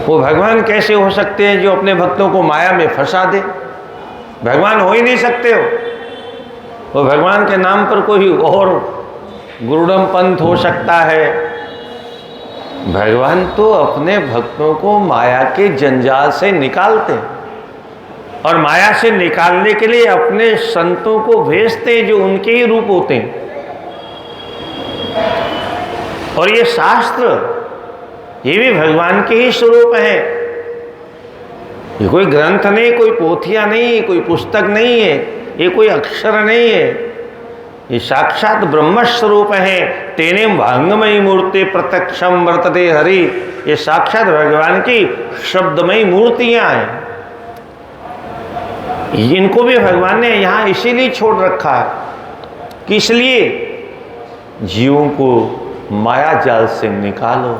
वो भगवान कैसे हो सकते हैं जो अपने भक्तों को माया में फंसा दे? भगवान हो ही नहीं सकते हो। वो भगवान के नाम पर कोई और गुरुडम पंथ हो सकता है। भगवान तो अपने भक्तों को माया के जंजाल से निकालते हैं और माया से निकालने के लिए अपने संतों को भेजते हैं जो उनके ही रूप होते हैं। और ये शास्त्र ये भी भगवान के ही स्वरूप है। ये कोई ग्रंथ नहीं, कोई पोथिया नहीं, कोई पुस्तक नहीं है, ये कोई अक्षर नहीं है, ये साक्षात ब्रह्म स्वरूप है। तेने भांगमयी मूर्ति प्रत्यक्षम वर्तते हरि, ये साक्षात भगवान की शब्दमयी मूर्तियां हैं। इनको भी भगवान ने यहाँ इसीलिए छोड़ रखा है कि इसलिए जीवों को माया जाल से निकालो,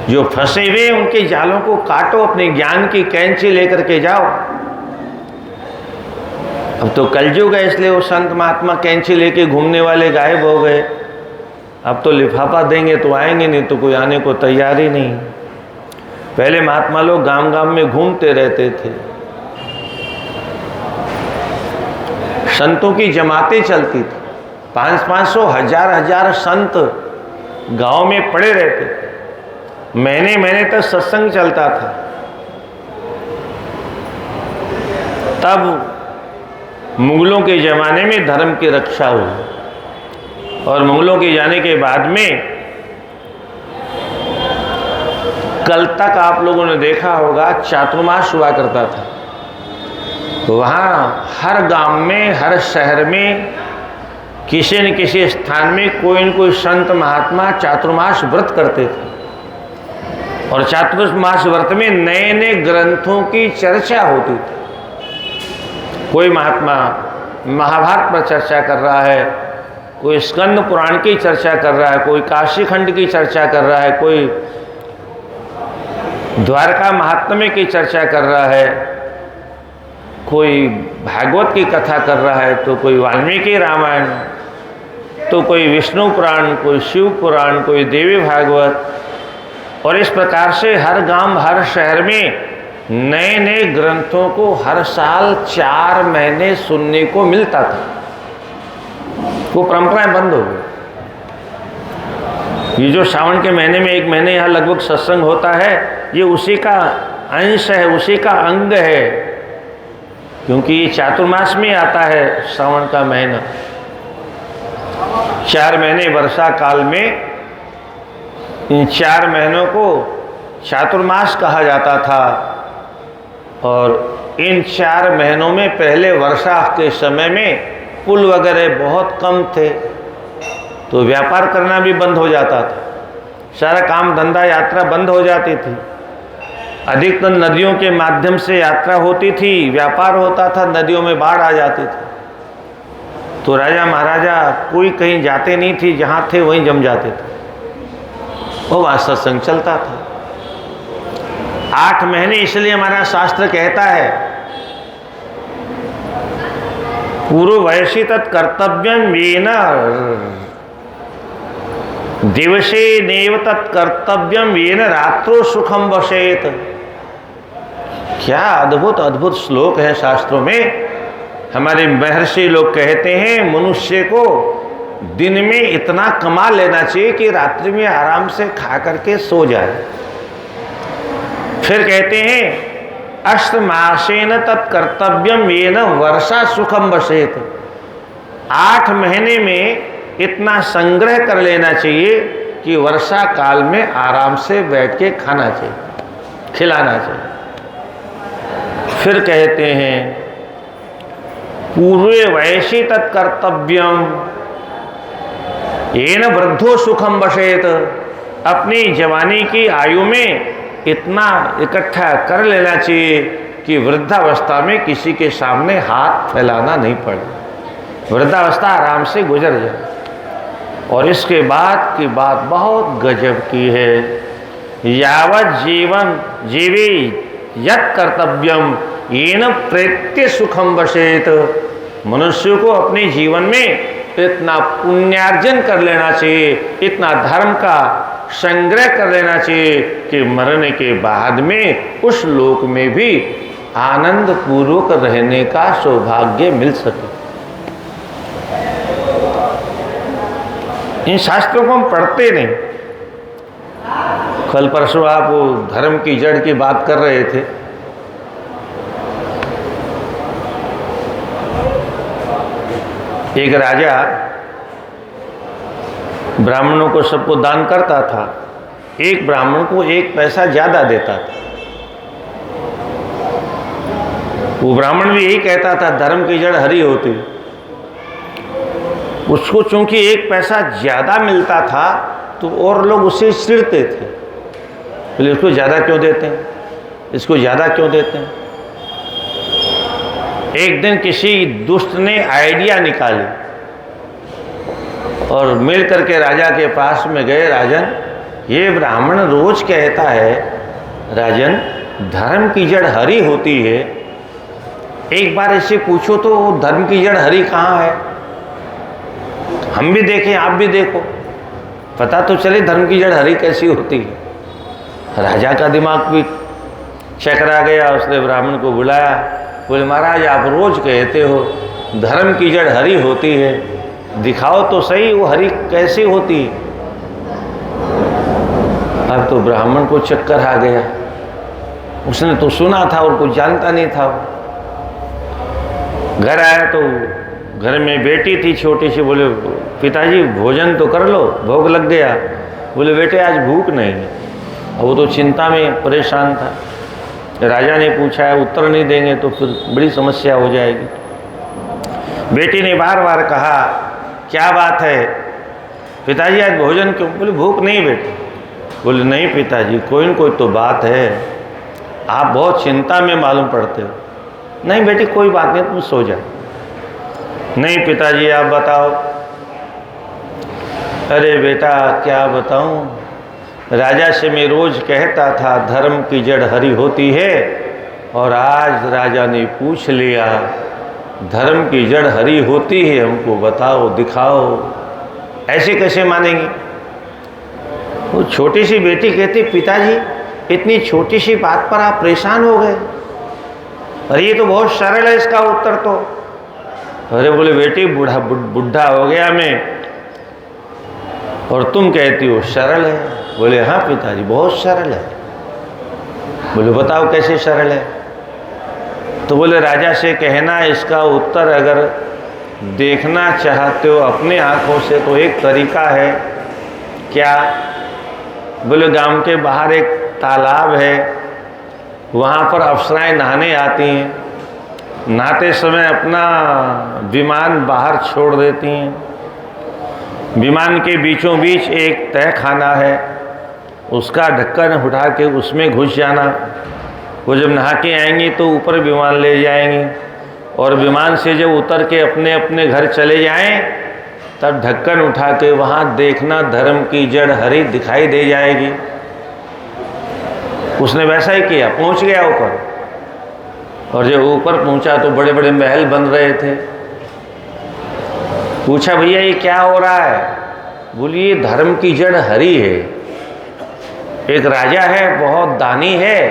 जो फंसे हुए उनके जालों को काटो, अपने ज्ञान की कैंची लेकर के जाओ। अब तो कलयुग है, इसलिए वो संत महात्मा कैंची लेके घूमने वाले गायब हो गए। अब तो लिफाफा देंगे तो आएंगे, नहीं तो कोई आने को तैयार ही नहीं। पहले महात्मा लोग गांव गांव में घूमते रहते थे, संतों की जमातें चलती थी, 500-500 हजार संत गांव में पड़े रहते थे, महीने महीने तक सत्संग चलता था। तब मुगलों के ज़माने में धर्म की रक्षा हुई और मुगलों के जाने के बाद में कल तक आप लोगों ने देखा होगा चातुर्मास हुआ करता था। वहाँ हर गांव में, हर शहर में, किसी न किसी स्थान में कोई न कोई संत महात्मा चातुर्मास व्रत करते थे और चातुर्मास व्रत में नए नए ग्रंथों की चर्चा होती थी। कोई महात्मा महाभारत पर चर्चा कर रहा है, कोई स्कंद पुराण की चर्चा कर रहा है, कोई काशी खंड की चर्चा कर रहा है, कोई द्वारका महात्म्य की चर्चा कर रहा है, कोई भागवत की कथा कर रहा है, तो कोई वाल्मीकि रामायण, तो कोई विष्णु पुराण, कोई शिव पुराण, कोई देवी भागवत। और इस प्रकार से हर गांव, हर शहर में नए नए ग्रंथों को हर साल 4 महीने सुनने को मिलता था। वो परंपराएं बंद हो गई। ये जो सावन के महीने में 1 महीने यहाँ लगभग सत्संग होता है, ये उसी का अंश है, उसी का अंग है, क्योंकि ये चातुर्मास में आता है सावन का महीना। 4 महीने वर्षा काल में इन 4 महीनों को चातुर्मास कहा जाता था। और इन 4 महीनों में पहले वर्षा के समय में पुल वगैरह बहुत कम थे, तो व्यापार करना भी बंद हो जाता था, सारा काम धंधा यात्रा बंद हो जाती थी। अधिकतर नदियों के माध्यम से यात्रा होती थी, व्यापार होता था, नदियों में बाढ़ आ जाती थी, तो राजा महाराजा कोई कहीं जाते नहीं थे, जहाँ थे वहीं जम जाते थे, वो वहाँ सत्संग चलता था। 8 महीने इसलिए हमारा शास्त्र कहता है पूर्व वयसी तत्कर्तव्यम येन दिवसे नेव तत्कर्तव्यम येन रात्रो सुखम वसेत। क्या अद्भुत अद्भुत श्लोक है शास्त्रों में। हमारे महर्षि लोग कहते हैं मनुष्य को दिन में इतना कमा लेना चाहिए कि रात्रि में आराम से खा करके सो जाए। फिर कहते हैं अष्टमासेन तत्कर्तव्यम येन वर्षा सुखम वसेत। 8 महीने में इतना संग्रह कर लेना चाहिए कि वर्षा काल में आराम से बैठ के खाना चाहिए, खिलाना चाहिए। फिर कहते हैं पूर्वे वयसी तत्कर्तव्यम येन वृद्धो सुखम वसेत। अपनी जवानी की आयु में इतना इकट्ठा कर लेना चाहिए कि वृद्धावस्था में किसी के सामने हाथ फैलाना नहीं पड़े, वृद्धावस्था आराम से गुजर जाए। और इसके बाद की बात बहुत गजब की है, यावत जीवन जीवी यत् कर्तव्यम येन प्रेत्य सुखम वशेत। मनुष्य को अपने जीवन में इतना पुण्यार्जन कर लेना चाहिए, इतना धर्म का संग्रह कर लेना चाहिए कि मरने के बाद में उस लोक में भी आनंद पूर्वक रहने का सौभाग्य मिल सके। इन शास्त्रों को हम पढ़ते नहीं। कल परसों आप वो धर्म की जड़ की बात कर रहे थे। एक राजा ब्राह्मणों को सबको दान करता था, एक ब्राह्मण को 1 पैसा ज्यादा देता था। वो ब्राह्मण भी यही कहता था धर्म की जड़ हरि होती। उसको चूंकि 1 पैसा ज्यादा मिलता था तो और लोग उसे चिढ़ते थे, बोले इसको ज्यादा क्यों देते हैं, इसको ज्यादा क्यों देते हैं। एक दिन किसी दुष्ट ने आइडिया निकाली और मिल करके राजा के पास में गए। राजन, ये ब्राह्मण रोज कहता है राजन धर्म की जड़ हरि होती है, एक बार इससे पूछो तो धर्म की जड़ हरि कहाँ है, हम भी देखें आप भी देखो, पता तो चले धर्म की जड़ हरि कैसी होती है। राजा का दिमाग भी चकरा गया। उसने ब्राह्मण को बुलाया, बोले महाराज आप रोज कहते हो धर्म की जड़ हरि होती है, दिखाओ तो सही वो हरि कैसी होती है। अब तो ब्राह्मण को चक्कर आ गया, उसने तो सुना था और कुछ जानता नहीं था। घर आया तो घर में बेटी थी छोटी सी, बोले पिताजी भोजन तो कर लो, भोग लग गया। बोले बेटे आज भूख नहीं है। अब वो तो चिंता में परेशान था। राजा ने पूछा है उत्तर नहीं देंगे तो फिर बड़ी समस्या हो जाएगी। बेटी ने बार बार कहा क्या बात है पिताजी आज भोजन क्यों। बोले भूख नहीं बेटे। बोले नहीं पिताजी कोई न कोई तो बात है, आप बहुत चिंता में मालूम पड़ते हो। नहीं बेटी कोई बात नहीं तुम सो जाओ। नहीं पिताजी आप बताओ। अरे बेटा क्या बताऊं, राजा से मैं रोज कहता था धर्म की जड़ हरि होती है, और आज राजा ने पूछ लिया धर्म की जड़ हरि होती है, हमको बताओ दिखाओ। ऐसे कैसे मानेंगे। वो छोटी सी बेटी कहती पिताजी इतनी छोटी सी बात पर आप परेशान हो गए, अरे ये तो बहुत सरल है इसका उत्तर तो। अरे बोले बेटी बुढ़ा हो गया मैं और तुम कहती हो सरल है। बोले हाँ पिताजी बहुत सरल है। बोले बताओ कैसे सरल है। तो बोले राजा से कहना इसका उत्तर अगर देखना चाहते हो अपने आँखों से तो एक तरीका है। क्या। बोले गांव के बाहर एक तालाब है, वहाँ पर अप्सराएं नहाने आती हैं, नहाते समय अपना विमान बाहर छोड़ देती हैं। विमान के बीचों बीच एक तह खाना है, उसका ढक्कन उठा के उसमें घुस जाना। वो जब नहा के आएंगी तो ऊपर विमान ले जाएंगी, और विमान से जब उतर के अपने अपने घर चले जाएं तब ढक्कन उठा के वहाँ देखना धर्म की जड़ हरि दिखाई दे जाएगी। उसने वैसा ही किया, पहुँच गया ऊपर, और जब ऊपर पहुँचा तो बड़े बड़े महल बन रहे थे। पूछा भैया ये क्या हो रहा है। बोलिए धर्म की जड़ हरि है। एक राजा है बहुत दानी है,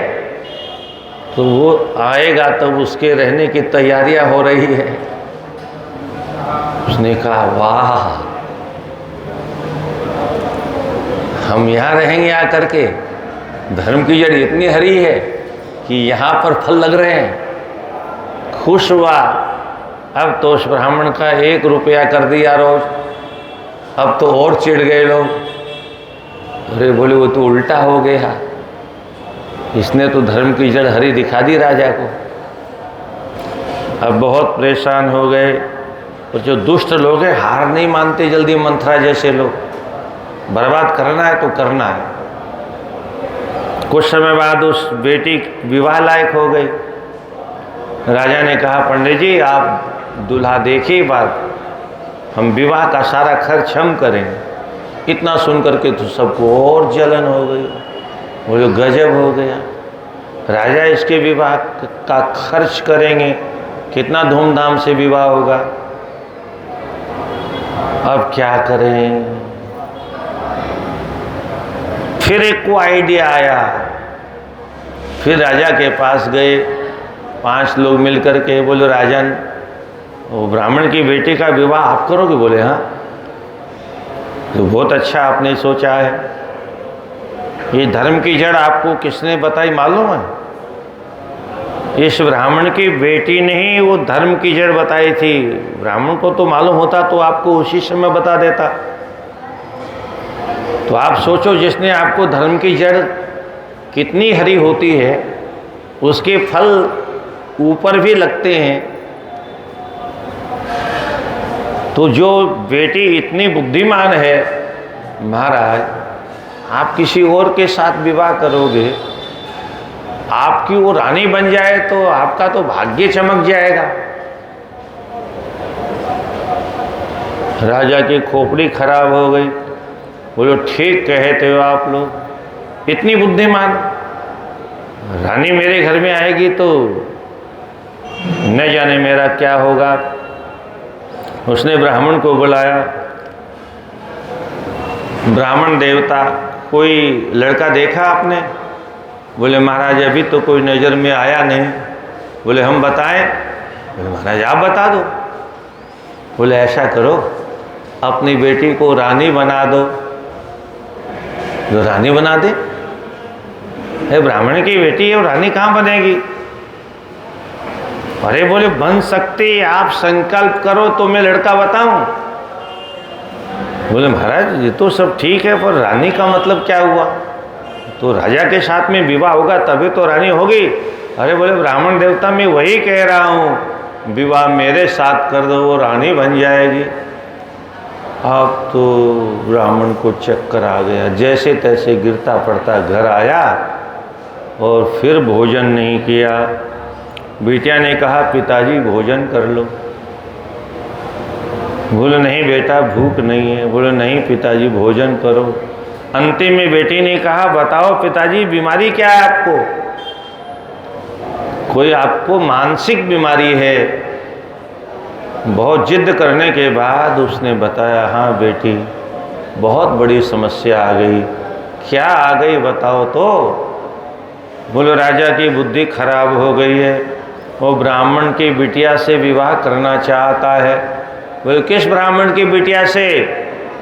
तो वो आएगा तब उसके रहने की तैयारियां हो रही है। उसने कहा वाह हम यहाँ रहेंगे आकर के, धर्म की जड़ इतनी हरी है कि यहाँ पर फल लग रहे हैं। खुश हुआ। अब तो उस ब्राह्मण का 1 रुपया कर दिया रोज। अब तो और चिढ़ गए लोग। अरे बोले वो तो उल्टा हो गया, इसने तो धर्म की जड़ हरी दिखा दी राजा को। अब बहुत परेशान हो गए। और जो दुष्ट लोग हैं हार नहीं मानते जल्दी, मंथरा जैसे लोग, बर्बाद करना है तो करना है। कुछ समय बाद उस बेटी विवाह लायक हो गई, राजा ने कहा पंडित जी आप दूल्हा देखिए, बात हम विवाह का सारा खर्च हम करेंगे। इतना सुन करके तो सबको और जलन हो गई, वो जो गजब हो गया, राजा इसके विवाह का खर्च करेंगे, कितना धूमधाम से विवाह होगा, अब क्या करें। फिर एक को आइडिया आया, फिर राजा के पास गए, 5 लोग मिलकर के बोले राजन वो ब्राह्मण की बेटी का विवाह आप करोगे? बोले हाँ। तो बहुत अच्छा आपने सोचा है। ये धर्म की जड़ आपको किसने बताई मालूम है? इस ब्राह्मण की बेटी ने ही वो धर्म की जड़ बताई थी। ब्राह्मण को तो मालूम होता तो आपको उसी समय बता देता। तो आप सोचो, जिसने आपको धर्म की जड़ कितनी हरी होती है, उसके फल ऊपर भी लगते हैं। तो जो बेटी इतनी बुद्धिमान है, महाराज आप किसी और के साथ विवाह करोगे, आपकी वो रानी बन जाए तो आपका तो भाग्य चमक जाएगा। राजा की खोपड़ी खराब हो गई। बोलो ठीक कहते हो आप लोग, इतनी बुद्धिमान रानी मेरे घर में आएगी तो न जाने मेरा क्या होगा। उसने ब्राह्मण को बुलाया, ब्राह्मण देवता कोई लड़का देखा आपने? बोले महाराज अभी तो कोई नज़र में आया नहीं। बोले हम बताएं? बोले महाराज आप बता दो। बोले ऐसा करो, अपनी बेटी को रानी बना दो। जो रानी बना दे? है ब्राह्मण की बेटी है, वो रानी कहाँ बनेगी? अरे बोले बन सकती, आप संकल्प करो तो मैं लड़का बताऊं। बोले महाराज ये तो सब ठीक है, पर रानी का मतलब क्या हुआ? तो राजा के साथ में विवाह होगा तभी तो रानी होगी। अरे बोले ब्राह्मण देवता मैं वही कह रहा हूँ, विवाह मेरे साथ कर दो, वो रानी बन जाएगी। अब तो ब्राह्मण को चक्कर आ गया, जैसे तैसे गिरता पड़ता घर आया और फिर भोजन नहीं किया। बिटिया ने कहा पिताजी भोजन कर लो। बोले नहीं बेटा भूख नहीं है। बोले नहीं पिताजी भोजन करो। अंतिम में बेटी ने कहा बताओ पिताजी बीमारी क्या है आपको? कोई आपको मानसिक बीमारी है? बहुत जिद करने के बाद उसने बताया हाँ बेटी बहुत बड़ी समस्या आ गई। क्या आ गई बताओ तो? बोलो राजा की बुद्धि खराब हो गई है, वो ब्राह्मण की बिटिया से विवाह करना चाहता है। बोले किस ब्राह्मण की बिटिया से?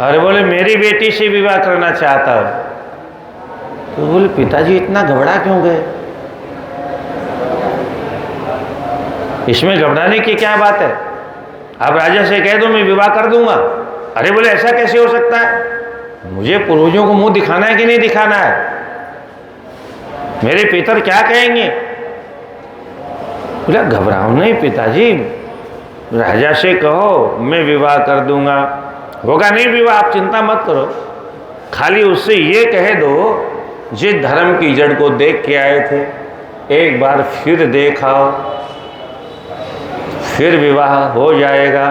अरे बोले मेरी बेटी से विवाह करना चाहता है। तो बोले पिताजी इतना घबरा क्यों गए? इसमें घबराने की क्या बात है? आप राजा से कह दो मैं विवाह कर दूंगा। अरे बोले ऐसा कैसे हो सकता है? मुझे पूर्वजों को मुंह दिखाना है कि नहीं दिखाना है? मेरे पितर क्या कहेंगे? बोला घबराओ नहीं पिताजी, राजा से कहो मैं विवाह कर दूंगा। होगा नहीं विवाह, आप चिंता मत करो। खाली उससे ये कह दो जिस धर्म की जड़ को देख के आए थे एक बार फिर देखाओ, फिर विवाह हो जाएगा।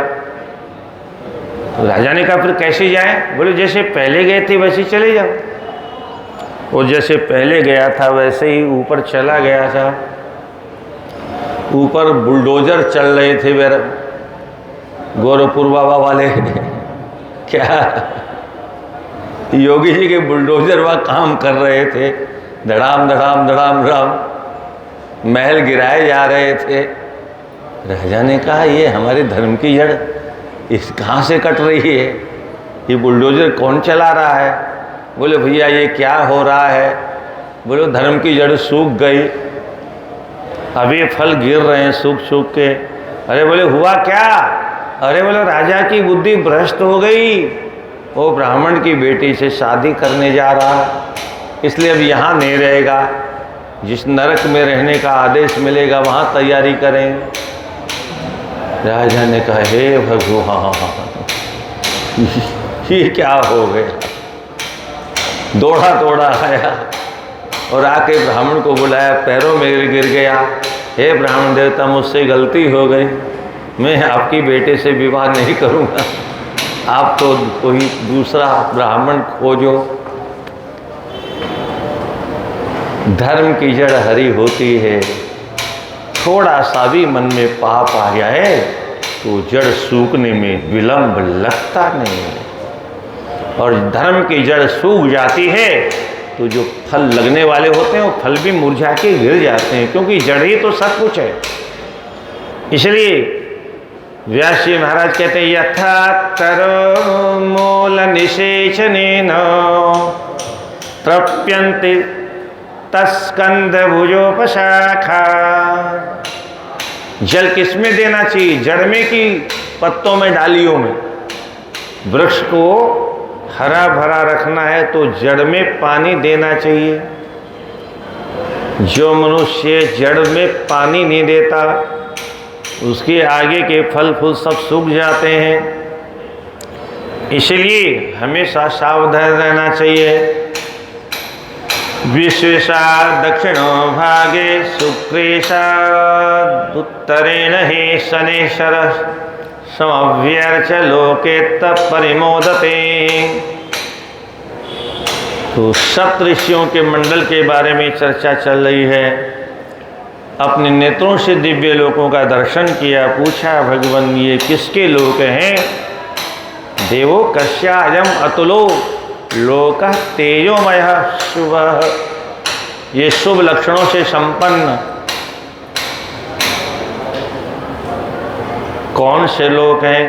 तो राजा ने कहा फिर कैसे जाए? बोले जैसे पहले गए थे वैसे चले जाओ। वो जैसे पहले गया था वैसे ही ऊपर चला गया था। ऊपर बुलडोजर चल रहे थे मेरे गोरखपुर बाबा वाले क्या योगी जी के बुलडोजर वहाँ काम कर रहे थे। धड़ाम धड़ाम धड़ाम धड़ाम महल गिराए जा रहे थे। राजा ने कहा ये हमारे धर्म की जड़ इस कहाँ से कट रही है? ये बुलडोजर कौन चला रहा है? बोले भैया ये क्या हो रहा है? बोले धर्म की जड़ सूख गई, अभी ये फल गिर रहे हैं सूख सूख के। अरे बोले हुआ क्या? अरे बोले राजा की बुद्धि भ्रष्ट हो गई, वो ब्राह्मण की बेटी से शादी करने जा रहा, इसलिए अब यहाँ नहीं रहेगा। जिस नरक में रहने का आदेश मिलेगा वहाँ तैयारी करें। राजा ने कहा हे भगवान ये क्या हो गया? दौड़ा दौड़ा आया और आके ब्राह्मण को बुलाया, पैरों में गिर गया। हे ब्राह्मण देवता, मुझसे गलती हो गई, मैं आपकी बेटे से विवाह नहीं करूँगा, आप तो कोई दूसरा ब्राह्मण खोजो। धर्म की जड़ हरी होती है, थोड़ा सा भी मन में पाप आ जाए तो जड़ सूखने में विलंब लगता नहीं है, और धर्म की जड़ सूख जाती है तो जो फल लगने वाले होते हैं वो फल भी मुरझा के गिर जाते हैं, क्योंकि जड़ ही तो सब कुछ है। इसलिए व्यास जी महाराज कहते हैं, यथा तरो मूल निषेचनेन तृप्यन्ति तस्कंद भुजोपशाखा। जल किसमें देना चाहिए? जड़ में कि पत्तों में, डालियों में? वृक्ष को हरा भरा रखना है तो जड़ में पानी देना चाहिए। जो मनुष्य जड़ में पानी नहीं देता उसके आगे के फल फूल सब सूख जाते हैं। इसलिए हमेशा सावधान रहना चाहिए। विश्वेशा दक्षिणो भागे शुक्रेशा उत्तरेण ही शनेश्वर समव्यर्च लोके परिमोदते। तो सप्त ऋषियों के मंडल के बारे में चर्चा चल रही है। अपने नेत्रों से दिव्य लोकों का दर्शन किया, पूछा भगवान ये किसके लोक हैं? देवो कस्यायम अतुलो लोक तेजोमय शुभ। ये शुभ लक्षणों से संपन्न कौन से लोग हैं,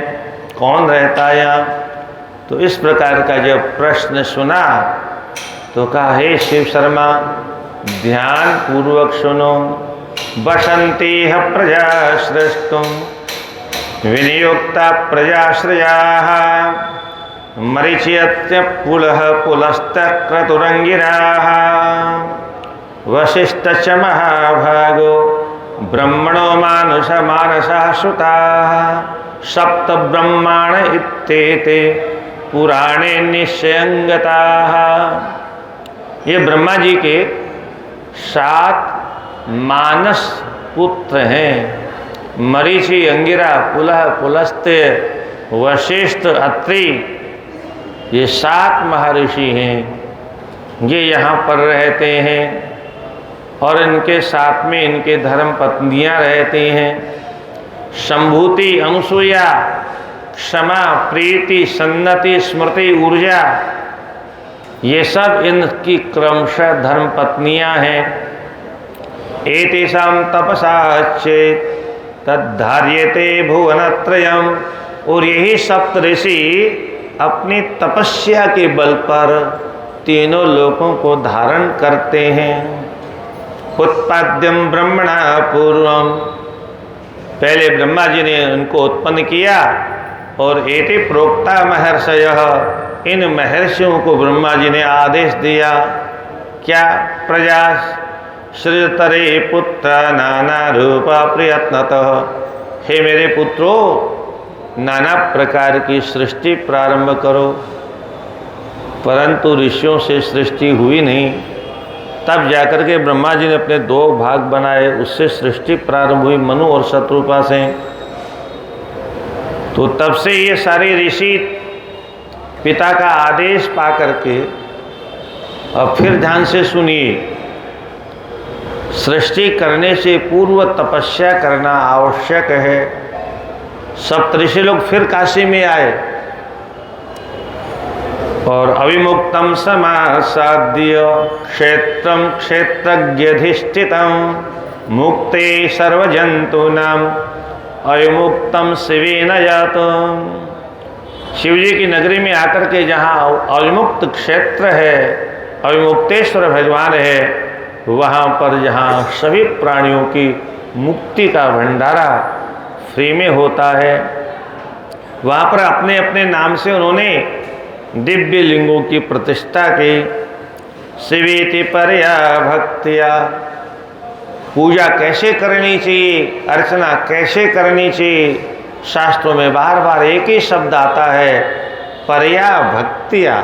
कौन रहता है यहाँ? तो इस प्रकार का जब प्रश्न सुना तो कहा, हे शिव शर्मा, ध्यान पूर्वक सुनो। बसंती है प्रजा श्रेष्ठुम विनियुक्ता प्रजाश्रया मरीचियत्य पुलः पुलस्त क्रतुरंगिरा वशिष्ठ च महाभागो ब्रह्मणो मानुष मानसा श्रुता सप्त ब्रह्माण इत्येते पुराणे निश्चयंगता। ये ब्रह्मा जी के 7 मानस पुत्र हैं। मरीचि, अंगिरा, पुलह, पुलस्त्य, वशिष्ठ, अत्रि, ये 7 महर्षि हैं। ये यहाँ पर रहते हैं और इनके साथ में इनके धर्म पत्नियाँ रहती हैं। संभूति, अनुसूया, क्षमा, प्रीति, सन्नति, स्मृति, ऊर्जा, ये सब इनकी क्रमशः धर्म पत्नियाँ हैं। एतेषां तपसा चेत् तद्धार्यते भुवनत्रयम्। और यही सप्त ऋषि अपनी तपस्या के बल पर तीनों लोकों को धारण करते हैं। उत्पाद्यम ब्रह्मणा पूर्वम, पहले ब्रह्मा जी ने उनको उत्पन्न किया। और एते प्रोक्ता महर्षयः, इन महर्षियों को ब्रह्मा जी ने आदेश दिया। क्या? प्रजा सृजतरे पुत्र नाना रूपा प्रयत्नतः। हे मेरे पुत्रों, नाना प्रकार की सृष्टि प्रारंभ करो। परंतु ऋषियों से सृष्टि हुई नहीं। तब जाकर के ब्रह्मा जी ने अपने 2 भाग बनाए, उससे सृष्टि प्रारंभ हुई, मनु और शत्रुपा से। तो तब से ये सारे ऋषि पिता का आदेश पा करके, और फिर ध्यान से सुनिए, सृष्टि करने से पूर्व तपस्या करना आवश्यक है। सप्तऋषि लोग फिर काशी में आए और अविमुक्तम समासाद्य क्षेत्रम क्षेत्रज्ञधिष्ठितम मुक्ते सर्वजंतूनां अविमुक्तम शिवेन जातम्। शिव जी की नगरी में आकर के जहाँ अविमुक्त क्षेत्र है, अविमुक्तेश्वर भगवान है, वहाँ पर जहाँ सभी प्राणियों की मुक्ति का भंडारा फ्री में होता है, वहाँ पर अपने अपने नाम से उन्होंने दिव्य लिंगों की प्रतिष्ठा की। शिवेति परया भक्तिया, पूजा कैसे करनी चाहिए, अर्चना कैसे करनी चाहिए, शास्त्रों में बार बार एक ही शब्द आता है, परया भक्तिया।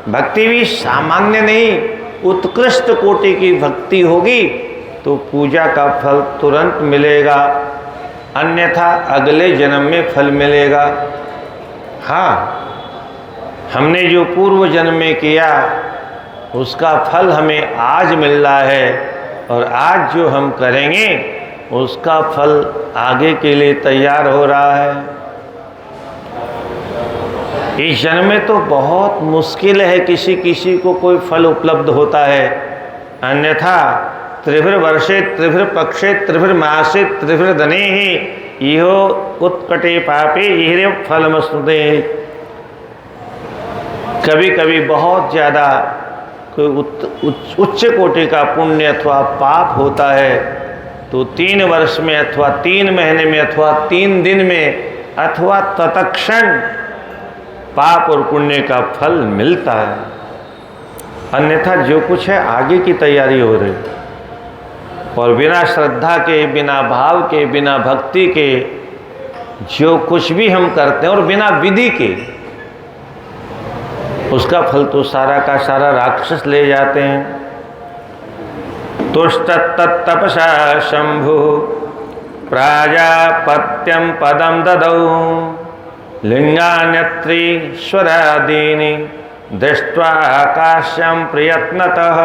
भक्ति भी सामान्य नहीं, उत्कृष्ट कोटि की भक्ति होगी तो पूजा का फल तुरंत मिलेगा, अन्यथा अगले जन्म में फल मिलेगा। हाँ, हमने जो पूर्व जन्म में किया उसका फल हमें आज मिल रहा है, और आज जो हम करेंगे उसका फल आगे के लिए तैयार हो रहा है। इस जन्म में तो बहुत मुश्किल है किसी किसी को कोई फल उपलब्ध होता है, अन्यथा त्रिभिर वर्षे त्रिभिर पक्षे त्रिभिर मासे त्रिभिर धने ही इहो उत्कटे पापे इहरे फलमस्तुते। कभी कभी बहुत ज़्यादा कोई उच्च कोटि का पुण्य अथवा पाप होता है तो 3 वर्ष में अथवा 3 महीने में अथवा 3 दिन में अथवा तत्क्षण पाप और पुण्य का फल मिलता है, अन्यथा जो कुछ है आगे की तैयारी हो रही। और बिना श्रद्धा के, बिना भाव के, बिना भक्ति के जो कुछ भी हम करते हैं और बिना विधि के, उसका फल तो सारा का सारा राक्षस ले जाते हैं। तुष्टतपसा शंभु प्राजापत्यम पदम ददौ लिंगान्यत्रीश्वरादीनि दृष्ट्वा काश्यम प्रयत्नतः।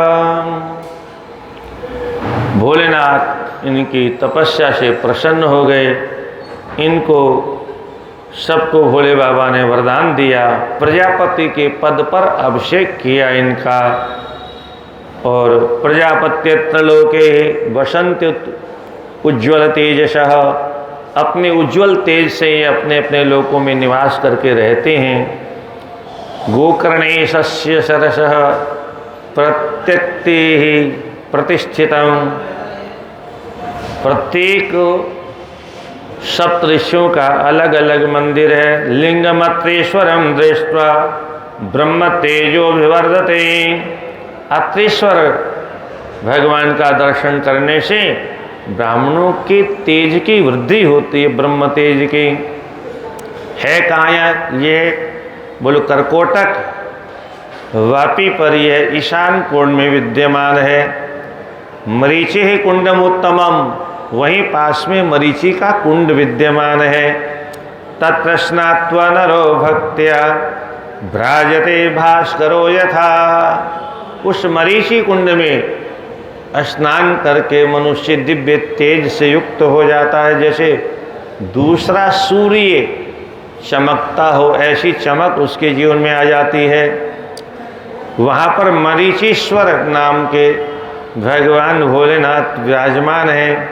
भोलेनाथ इनकी तपस्या से प्रसन्न हो गए, इनको सबको भोले बाबा ने वरदान दिया, प्रजापति के पद पर अभिषेक किया इनका। और प्रजापत्यत्र लोके वसन्ति उज्ज्वल तेजसः, अपने उज्ज्वल तेज से अपने अपने लोकों में निवास करके रहते हैं। गोकर्णेशस्य सरसः प्रत्यक्ति प्रतिष्ठितम्, प्रत्येक सप्तऋषियों का अलग अलग मंदिर है। लिंगमत्रेश्वरम दृष्ट्वा ब्रह्म तेजोभिवर्धते, अत्रेश्वर भगवान का दर्शन करने से ब्राह्मणों के तेज की वृद्धि होती है, ब्रह्म तेज की। है कहाँ ये? बोलो कर्कोटक वापी पर यह ईशान कोण में विद्यमान है। मरीचि ही कुंडम उत्तमम, वहीं पास में मरीचि का कुंड विद्यमान है। तत्प्रश्नात्वा नरो भक्त्या भ्राजते भास्करो यथा, उस मरीचि कुंड में स्नान करके मनुष्य दिव्य तेज से युक्त हो जाता है। जैसे दूसरा सूर्य चमकता हो, ऐसी चमक उसके जीवन में आ जाती है। वहाँ पर मरीचीश्वर नाम के भगवान भोलेनाथ विराजमान हैं।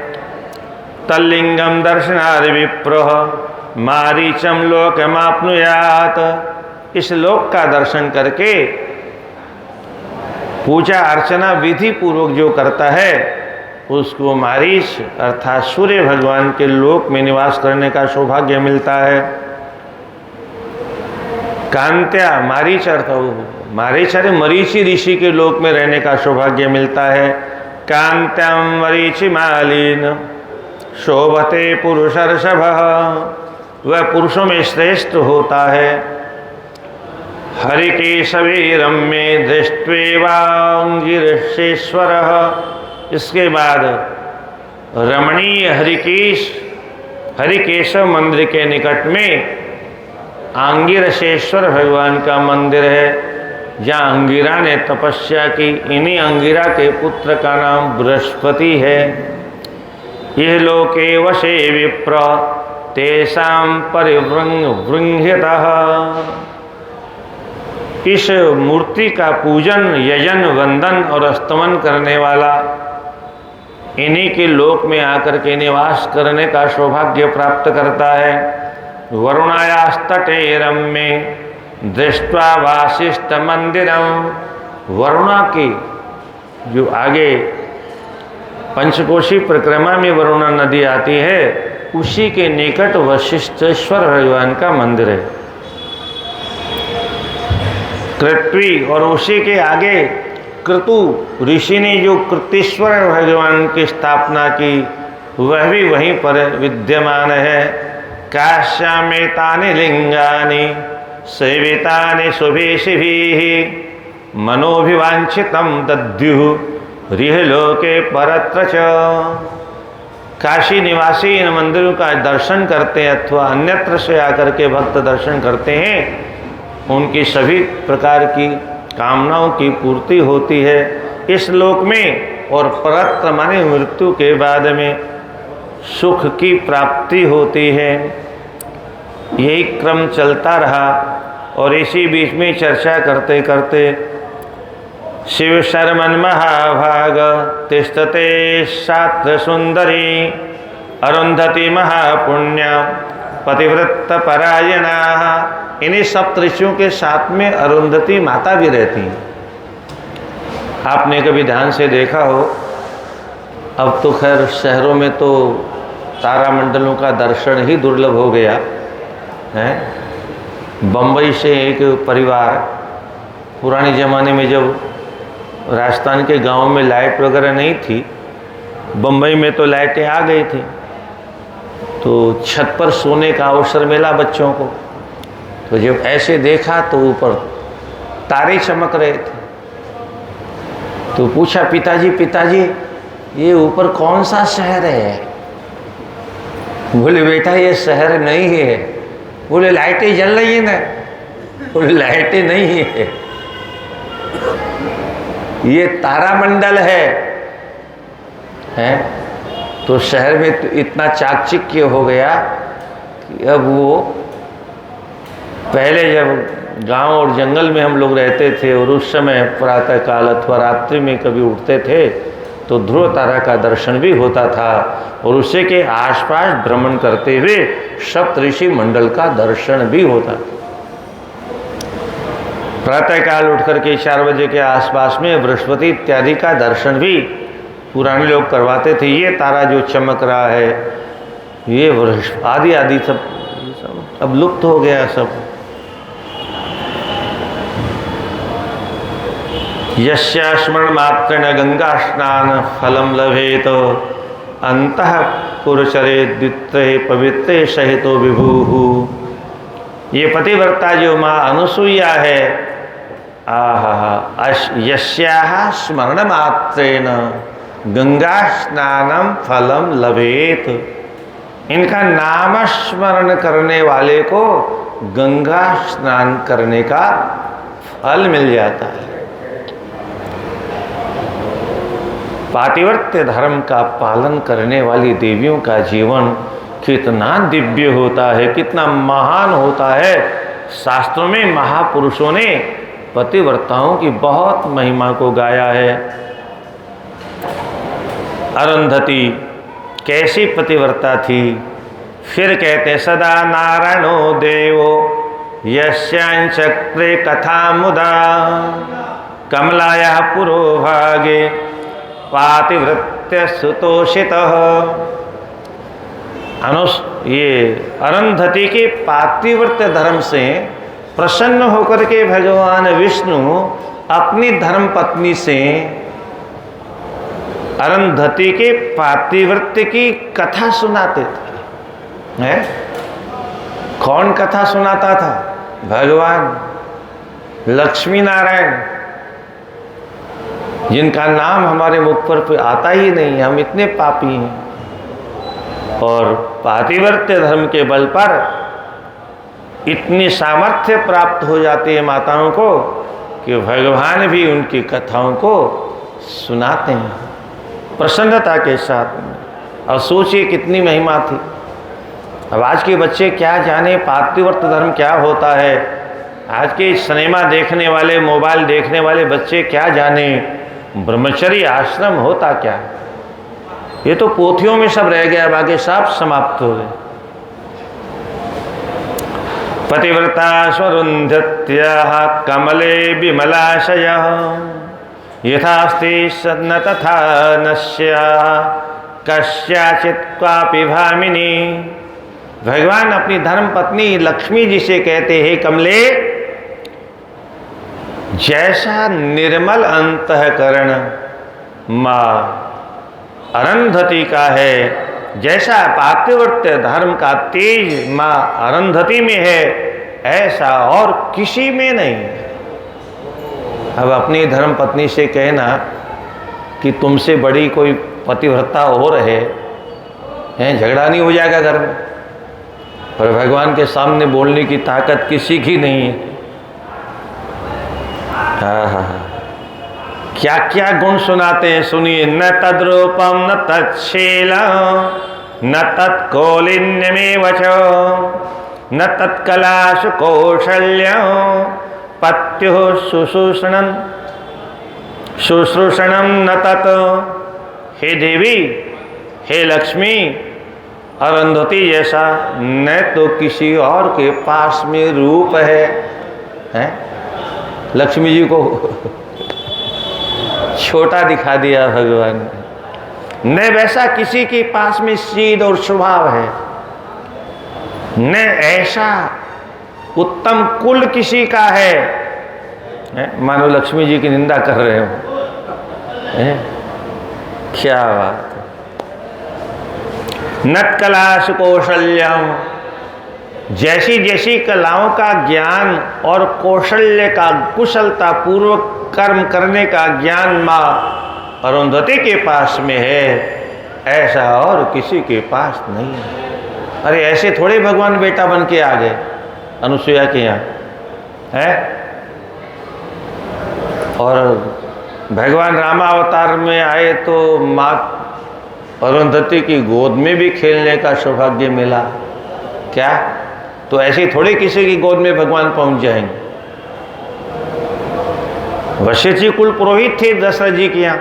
तल्लिंगम दर्शनार्थ विप्रः मारीचम लोकमाप्नुयात्, इस लोक का दर्शन करके पूजा अर्चना विधि पूर्वक जो करता है उसको मारीच अर्थात सूर्य भगवान के लोक में निवास करने का सौभाग्य मिलता है। कांत्या मारीच अर्थ मारीच अरे मरीचि ऋषि के लोक में रहने का सौभाग्य मिलता है। कांत्यम मरीचि मालिन शोभते पुरुषर्षभः, वह पुरुषों में श्रेष्ठ होता है। हरिकेशवे रम्ये दृष्ट्वेवांगिरसेश्वरः, इसके बाद रमणीय हरिकेशव मंदिर के निकट में आंगिरसेश्वर भगवान का मंदिर है, जहाँ अंगिरा ने तपस्या की। इन्हीं अंगिरा के पुत्र का नाम बृहस्पति है। यह लोके वशे विप्र तेषां परिवृंह्यतः, इस मूर्ति का पूजन, यजन, वंदन और स्तमन करने वाला इन्हीं के लोक में आकर के निवास करने का सौभाग्य प्राप्त करता है। वरुणायास्तटे रम्ये दृष्ट्वा वासिष्ठ मंदिरम, वरुणा की जो आगे पंचकोशी परिक्रमा में वरुणा नदी आती है, उसी के निकट वशिष्ठेश्वर भगवान का मंदिर है। कृत्वी, और उसी के आगे कृतु ऋषि ने जो कृतीश्वर भगवान की स्थापना की, वह भी वहीं पर विद्यमान है। काश्यामेतानि लिंगानि सेवितानि शुभेशिभिः मनोभिवांछितं दद्युः रिहलोके परत्र च। काशी निवासी इन मंदिरों का दर्शन करते हैं अथवा अन्यत्र से आकर के भक्त दर्शन करते हैं, उनकी सभी प्रकार की कामनाओं की पूर्ति होती है इस लोक में, और परत्र माने मृत्यु के बाद में सुख की प्राप्ति होती है। यही क्रम चलता रहा और इसी बीच में चर्चा करते करते शिव शर्मन महाभाग तिष्ठते शास्त्र सुंदरी अरुंधति महापुण्य पतिव्रत परायणा। इन्हीं सप्तऋषियों के साथ में अरुंधति माता भी रहती हैं। आपने कभी ध्यान से देखा हो, अब तो खैर शहरों में तो तारामंडलों का दर्शन ही दुर्लभ हो गया है। बम्बई से एक परिवार, पुराने ज़माने में जब राजस्थान के गांव में लाइट वगैरह नहीं थी, बम्बई में तो लाइटें आ गई थी, तो छत पर सोने का अवसर मिला बच्चों को। तो जब ऐसे देखा तो ऊपर तारे चमक रहे थे, तो पूछा पिताजी पिताजी ये ऊपर कौन सा शहर है? बोले बेटा ये शहर नहीं है। बोले लाइटें जल रही है ना? बोले लाइटें नहीं है, ये तारामंडल है। तो शहर में तो इतना चाकचिक्य हो गया कि अब वो, पहले जब गांव और जंगल में हम लोग रहते थे और उस समय प्रातः काल अथवा रात्रि में कभी उठते थे तो ध्रुव तारा का दर्शन भी होता था, और उसी के आसपास भ्रमण करते हुए सप्तऋषि मंडल का दर्शन भी होता था। प्रातःकाल उठ करके 4 बजे के आसपास में बृहस्पति इत्यादि का दर्शन भी पुराने लोग करवाते थे। ये तारा जो चमक रहा है, ये बृहस्पति आदि आदि सब अब लुप्त हो गया सब। यस्या स्मरण मात्रेण गंगा स्नान फलम लभेत अंतः पुरुषरे द्वित्रे पवित्रे सहितो विभु। ये पतिव्रता जो माँ अनुसुईया है, यस्याः स्मरण मात्रेण गंगा स्नानम फलम लभेत। इनका नाम स्मरण करने वाले को गंगा स्नान करने का फल मिल जाता है। पातिव्रत्य धर्म का पालन करने वाली देवियों का जीवन कितना दिव्य होता है, कितना महान होता है। शास्त्रों में महापुरुषों ने पतिव्रताओं की बहुत महिमा को गाया है। अरुंधति कैसी पतिव्रता थी? फिर कहते सदा नारायणो देवो यस्यांचक्रे कथा मुदा कमलाया पुरोभागे पातिव्रत्य सुतोषितः। ये अरुंधति के पातिव्रत्य धर्म से प्रसन्न होकर के भगवान विष्णु अपनी धर्म पत्नी से अरुंधति के पातिव्रत्य की कथा सुनाते थे। है? कौन कथा सुनाता था? भगवान लक्ष्मी नारायण, जिनका नाम हमारे मुख पर आता ही नहीं, हम इतने पापी हैं। और पातिव्रत्य धर्म के बल पर इतनी सामर्थ्य प्राप्त हो जाती है माताओं को कि भगवान भी उनकी कथाओं को सुनाते हैं प्रसन्नता के साथ में। और सोचिए कितनी महिमा थी। अब आज के बच्चे क्या जाने पातिव्रत्य धर्म क्या होता है। आज के सिनेमा देखने वाले, मोबाइल देखने वाले बच्चे क्या जाने ब्रह्मचर्य आश्रम होता क्या। ये तो पोथियों में सब रह गया, बाकी सब समाप्त हो गए। पतिव्रता स्वरुन्धत्याः कमले विमलाशयः यथास्ति न तथा नश्या कस्याचित् क्वापि भामिनी। भगवान अपनी धर्म पत्नी लक्ष्मी जी से कहते हैं, कमले जैसा निर्मल अंतःकरण माँ अरुंधति का है, जैसा पातिव्रत्य धर्म का तेज माँ अरुंधति में है, ऐसा और किसी में नहीं। अब अपनी धर्म पत्नी से कहना कि तुमसे बड़ी कोई पतिव्रता और है, हैं, झगड़ा नहीं हो जाएगा घर में। पर भगवान के सामने बोलने की ताकत किसी की नहीं है। हाँ हाँ हाँ, क्या क्या गुण सुनाते हैं, सुनिए। न तद्रूपम न तत्शीलम न तत्कौलिन्यमेव च न तत्कलासु कौशल्यम पत्युः शुश्रूषणम न तत्। हे देवी, हे लक्ष्मी, अरुंधति जैसा न तो किसी और के पास में रूप है, हैं? लक्ष्मी जी को छोटा दिखा दिया भगवान ने। न वैसा किसी के पास में सीध और स्वभाव है, न ऐसा उत्तम कुल किसी का है। मानो लक्ष्मी जी की निंदा कर रहे हो। क्या बात है। नत कलाश कौशल्यम, जैसी जैसी कलाओं का ज्ञान और कौशल्य का कुशलता पूर्वक कर्म करने का ज्ञान माँ अरुंधति के पास में है, ऐसा और किसी के पास नहीं है। अरे ऐसे थोड़े भगवान बेटा बन के आ गए अनुसुईया के यहाँ, है। और भगवान रामावतार में आए तो माँ अरुंधति की गोद में भी खेलने का सौभाग्य मिला। क्या? तो ऐसे थोड़े किसी की गोद में भगवान पहुंच जाएंगे। वशिष्ठ जी कुल पुरोहित थे दशरथ जी के यहाँ।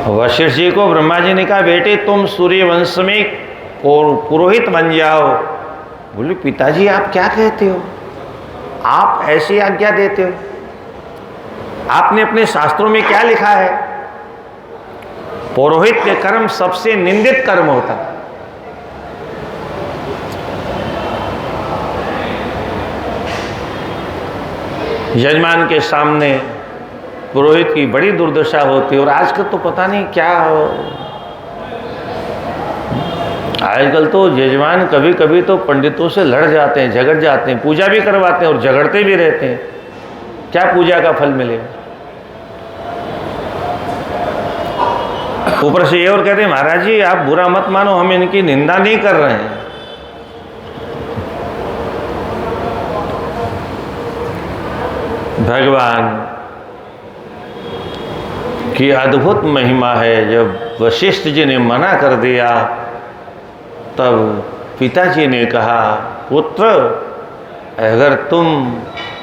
वशिष्ठ जी को ब्रह्मा जी ने कहा, बेटे तुम सूर्य वंश में पुरोहित बन जाओ। बोले पिताजी आप क्या कहते हो, आप ऐसी आज्ञा देते हो? आपने अपने शास्त्रों में क्या लिखा है? पुरोहित के कर्म सबसे निंदित कर्म होता है। यजमान के सामने पुरोहित की बड़ी दुर्दशा होती है। और आजकल तो पता नहीं क्या हो, आजकल तो यजमान कभी कभी तो पंडितों से लड़ जाते हैं, झगड़ जाते हैं, पूजा भी करवाते हैं और झगड़ते भी रहते हैं। क्या पूजा का फल मिलेगा? ऊपर से ये और कहते हैं, महाराज जी आप बुरा मत मानो, हम इनकी निंदा नहीं कर रहे हैं। भगवान की अद्भुत महिमा है। जब वशिष्ठ जी ने मना कर दिया तब पिताजी ने कहा, पुत्र अगर तुम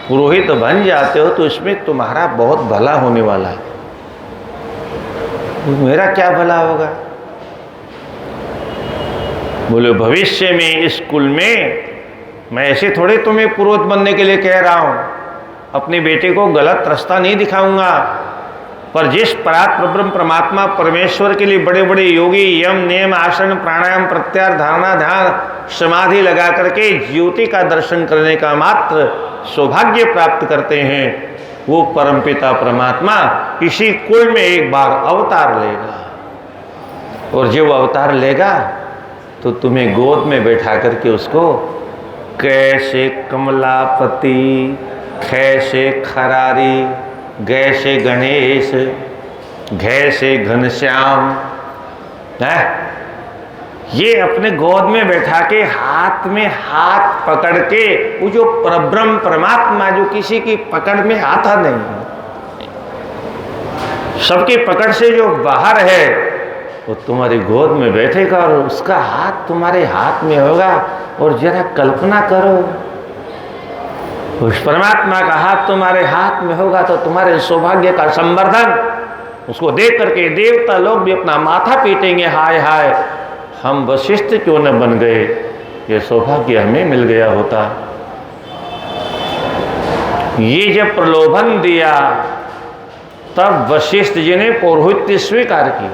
पुरोहित बन जाते हो तो इसमें तुम्हारा बहुत भला होने वाला है। मेरा क्या भला होगा? बोले भविष्य में इस कुल में मैं ऐसे थोड़े तुम्हें पुरोहित बनने के लिए कह रहा हूं, अपने बेटे को गलत रास्ता नहीं दिखाऊंगा। पर जिस परात्पर ब्रह्म परमात्मा परमेश्वर के लिए बड़े बड़े योगी यम नियम आसन प्राणायाम प्रत्याहार धारणा ध्यान समाधि लगा करके ज्योति का दर्शन करने का मात्र सौभाग्य प्राप्त करते हैं, वो परमपिता परमात्मा इसी कुल में एक बार अवतार लेगा। और जब अवतार लेगा तो तुम्हें गोद में बैठा करके उसको कैसे कमलापति, खैसे खरारी, गैसे गणेश, घैसे घनश्याम है, ये अपने गोद में बैठा के हाथ में हाथ पकड़ के, वो जो परब्रह्म परमात्मा जो किसी की पकड़ में आता नहीं, सबकी पकड़ से जो बाहर है, वो तुम्हारी गोद में बैठेगा और उसका हाथ तुम्हारे हाथ में होगा। और जरा कल्पना करो, उस परमात्मा का हाथ तुम्हारे हाथ में होगा तो तुम्हारे सौभाग्य का संवर्धन, उसको देख करके देवता लोग भी अपना माथा पीटेंगे, हाय हाय हम वशिष्ठ क्यों न बन गए, ये सौभाग्य हमें मिल गया होता। ये जब प्रलोभन दिया तब वशिष्ठ जी ने पौरोहित्य स्वीकार की,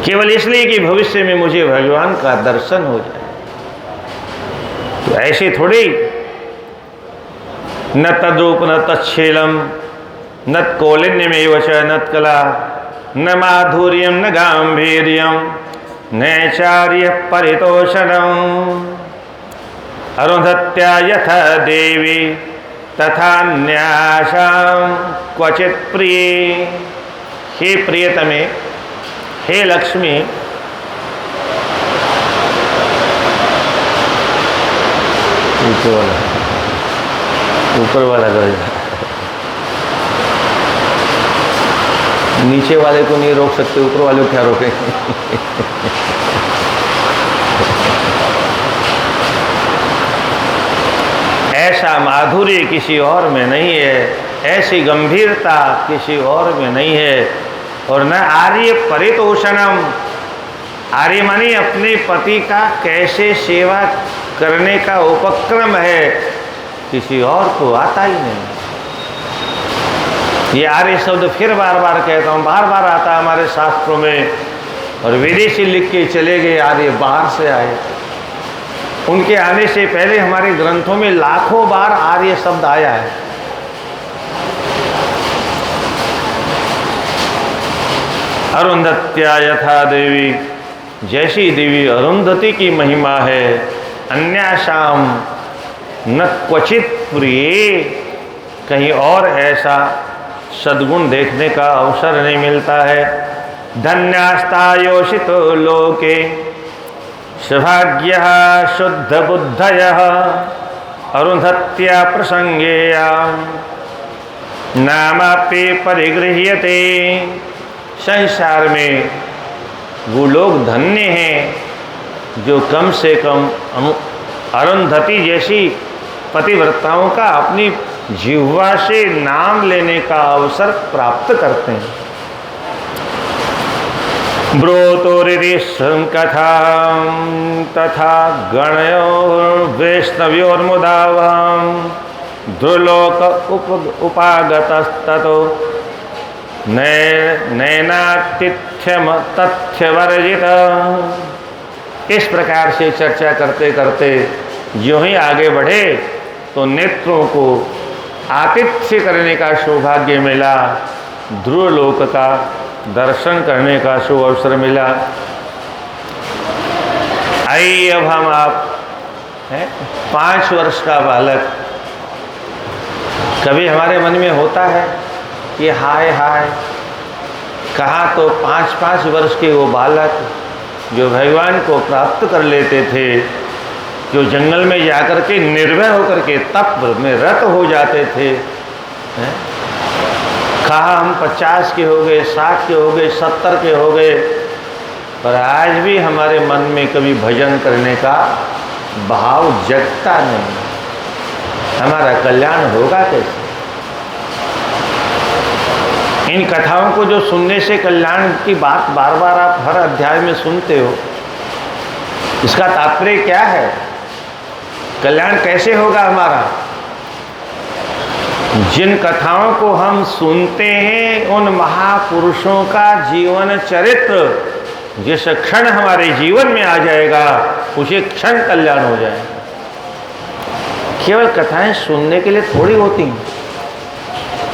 केवल इसलिए कि भविष्य में मुझे भगवान का दर्शन हो जाए। तो ऐसे थोड़ी, न तद्रूप न तच्छीलम न कौलिन्यमेव च न कला न माधुर्यम न गांभीर्यम नैचार्य परितोषणम अरुंधत्या यथा देवी तथा न्यासाम क्वचित प्रिय। हे प्रियतमे, हे लक्ष्मी, ऊपर वाला करेगा, नीचे वाले को नहीं रोक सकते, ऊपर वाले को क्या रोके। ऐसा माधुर्य किसी और में नहीं है, ऐसी गंभीरता किसी और में नहीं है। और न आर्य परितोषणम, आर्य मानी अपने पति का कैसे सेवा करने का उपक्रम है, किसी और को आता ही नहीं। ये आर्य शब्द फिर बार बार कहता हूँ, बार बार आता है हमारे शास्त्रों में। और विदेशी लिख के चले गए, आर्य बाहर से आए। उनके आने से पहले हमारे ग्रंथों में लाखों बार आर्य शब्द आया है। अरुंधत्या यथा देवी, जैसी देवी अरुंधति की महिमा है, अन्यासाम न क्वचित प्रिय, कहीं और ऐसा सद्गुण देखने का अवसर नहीं मिलता है। धन्यास्तायोषितो लोके सौभाग्यः शुद्ध बुद्धयः अरुंधत्या प्रसंगेया नामापि परिगृह्यते। संसार में वो लोग धन्य हैं जो कम से कम अरुंधति जैसी पतिव्रताओं का अपनी जिह्वा से नाम लेने का अवसर प्राप्त करते हैं। ब्रोतोरिति कथा तथा गणयो वैष्णव्योर्मुदावहं ध्रुलोक उपागतस्ततो नैनातिथ्यम तथ्यवर्जित। इस प्रकार से चर्चा करते करते जो ही आगे बढ़े तो नेत्रों को आतिथ्य करने का सौभाग्य मिला, ध्रुवलोक का दर्शन करने का शुभ अवसर मिला। आइए अब हम आप 5 वर्ष का बालक, कभी हमारे मन में होता है कि हाय हाय, कहाँ तो 5-5 वर्ष के वो बालक जो भगवान को प्राप्त कर लेते थे, जो जंगल में जाकर के निर्भय होकर के तप में रत हो जाते थे, कहाँ हम 50 के हो गए, 60 के हो गए, 70 के हो गए, पर आज भी हमारे मन में कभी भजन करने का भाव जगता नहीं। हमारा कल्याण होगा कैसे? इन कथाओं को जो सुनने से कल्याण की बात बार बार आप हर अध्याय में सुनते हो, इसका तात्पर्य क्या है? कल्याण कैसे होगा हमारा? जिन कथाओं को हम सुनते हैं, उन महापुरुषों का जीवन चरित्र जिस क्षण हमारे जीवन में आ जाएगा, उसी क्षण कल्याण हो जाएगा। केवल कथाएं सुनने के लिए थोड़ी होती हैं,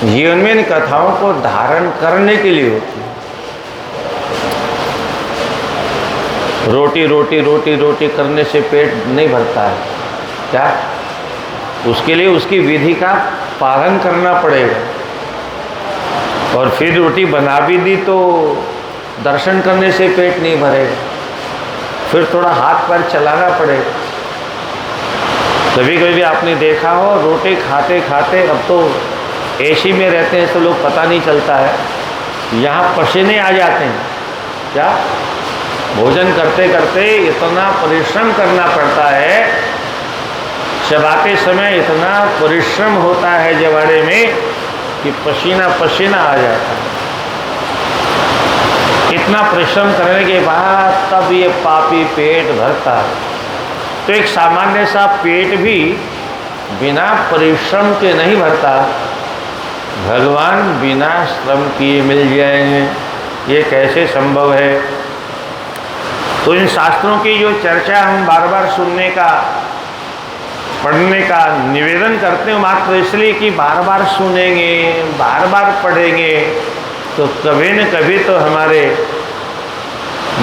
जीवन में इन कथाओं को धारण करने के लिए होती है। रोटी रोटी रोटी रोटी करने से पेट नहीं भरता है क्या? उसके लिए उसकी विधि का पालन करना पड़ेगा। और फिर रोटी बना भी दी तो दर्शन करने से पेट नहीं भरेगा, फिर थोड़ा हाथ पैर चलाना पड़ेगा। कभी कभी आपने देखा हो, रोटी खाते खाते, अब तो एसी में रहते हैं तो लोग पता नहीं चलता है, यहाँ पसीने आ जाते हैं क्या? भोजन करते करते इतना परिश्रम करना पड़ता है, चबाते समय इतना परिश्रम होता है जवाड़े में कि पसीना पसीना आ जाता है। इतना परिश्रम करने के बाद तब ये पापी पेट भरता है। तो एक सामान्य सा पेट भी बिना परिश्रम के नहीं भरता, भगवान बिना श्रम किए मिल जाएंगे, ये कैसे संभव है? तो इन शास्त्रों की जो चर्चा हम बार बार सुनने का, पढ़ने का निवेदन करते हैं, मात्र इसलिए कि बार बार सुनेंगे, बार बार पढ़ेंगे तो कभी न कभी तो हमारे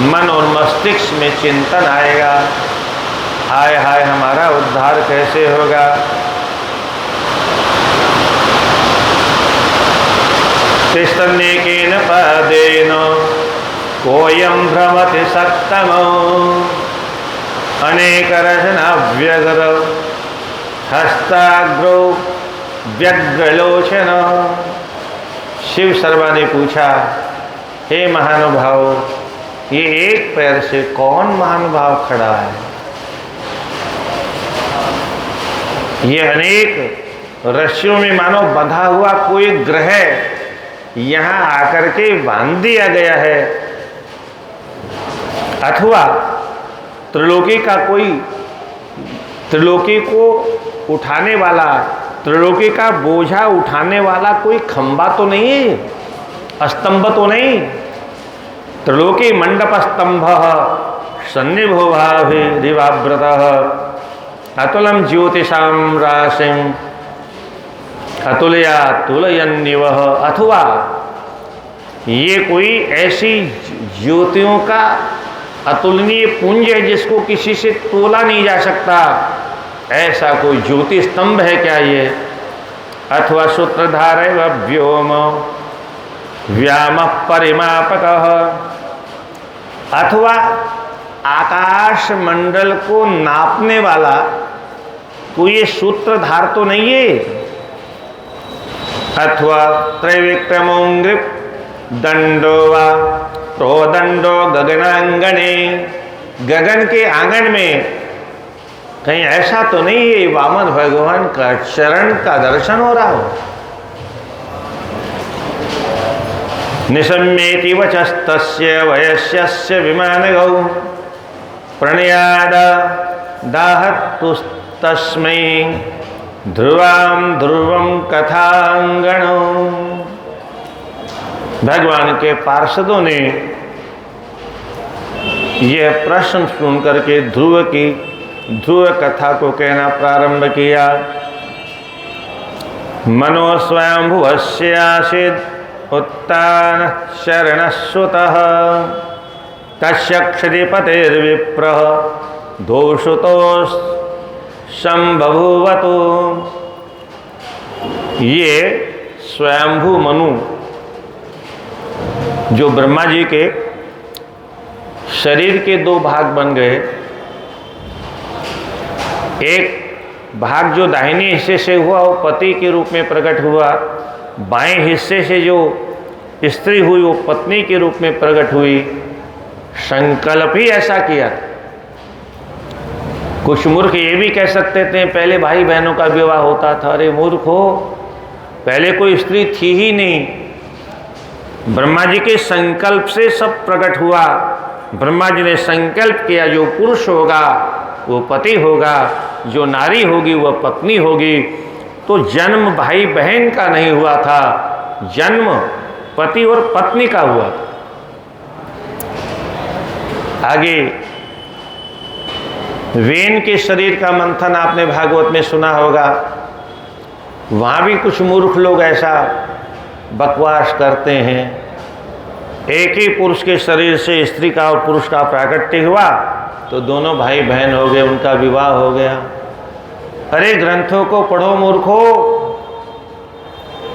मन और मस्तिष्क में चिंतन आएगा, हाय हाय हमारा उद्धार कैसे होगा? तिष्ठन्नेकेन पदेन कोऽयं भ्रमति सक्तमो अनेकरचनाव्यग्र हस्ताग्रो व्यग्रलोचन। शिव शर्मा ने पूछा, हे महानुभाव, ये एक पैर से कौन महानुभाव खड़ा है? ये अनेक रस्सियों में मानो बंधा हुआ कोई ग्रह यहां आकर के बांध दिया गया है, अथवा त्रिलोकी का कोई त्रिलोकी को उठाने वाला, त्रिलोकी का बोझा उठाने वाला कोई खंबा तो नहीं है, स्तंभ तो नहीं। त्रिलोकी मंडप स्तंभ सन्निभो भाभिरिवाव्रत अतुलम ज्योतिषाम राशिम अतुलया तुलयन्निव। अथवा ये कोई ऐसी ज्योतियों का अतुलनीय पुंज है जिसको किसी से तोला नहीं जा सकता, ऐसा कोई ज्योति स्तंभ है क्या ये? अथवा सूत्रधारैव व्योम व्याम परिमापक, अथवा आकाश मंडल को नापने वाला कोई ये सूत्रधार तो नहीं है। अथवा त्रैविक्रमोंग्रिप दंडो वा प्रोदंडो गगनांगने, गगन के आंगन में कहीं ऐसा तो नहीं है वामन भगवान का चरण का दर्शन हो रहा हो। निशम्येति वचस्तस्य वयस्यस्य विमानगौ प्रणयाद दाहतुस्तस्मै ध्रुवां ध्रुवं कथांगणो। भगवान के पार्षदों ने यह प्रश्न सुन करके ध्रुव कथा को कहना प्रारंभ किया। मनो स्वयंभुवस्य आसीत् उत्तान शरणश्रुतः तस्य क्षतिपतिर्विप्रः दोषुतो संबभूवतु। ये स्वयंभू मनु जो ब्रह्मा जी के शरीर के दो भाग बन गए, एक भाग जो दाहिने हिस्से से हुआ वो पति के रूप में प्रकट हुआ, बाएं हिस्से से जो स्त्री हुई वो पत्नी के रूप में प्रकट हुई। संकल्प ही ऐसा किया। कुछ मूर्ख ये भी कह सकते थे पहले भाई बहनों का विवाह होता था। अरे मूर्ख हो, पहले कोई स्त्री थी ही नहीं, ब्रह्मा जी के संकल्प से सब प्रकट हुआ। ब्रह्मा जी ने संकल्प किया जो पुरुष होगा वो पति होगा, जो नारी होगी वह पत्नी होगी। तो जन्म भाई बहन का नहीं हुआ था, जन्म पति और पत्नी का हुआ था। आगे वेन के शरीर का मंथन आपने भागवत में सुना होगा। वहाँ भी कुछ मूर्ख लोग ऐसा बकवास करते हैं। एक ही पुरुष के शरीर से स्त्री का और पुरुष का प्राकट्य हुआ तो दोनों भाई बहन हो गए, उनका विवाह हो गया। अरे ग्रंथों को पढ़ो मूर्खो।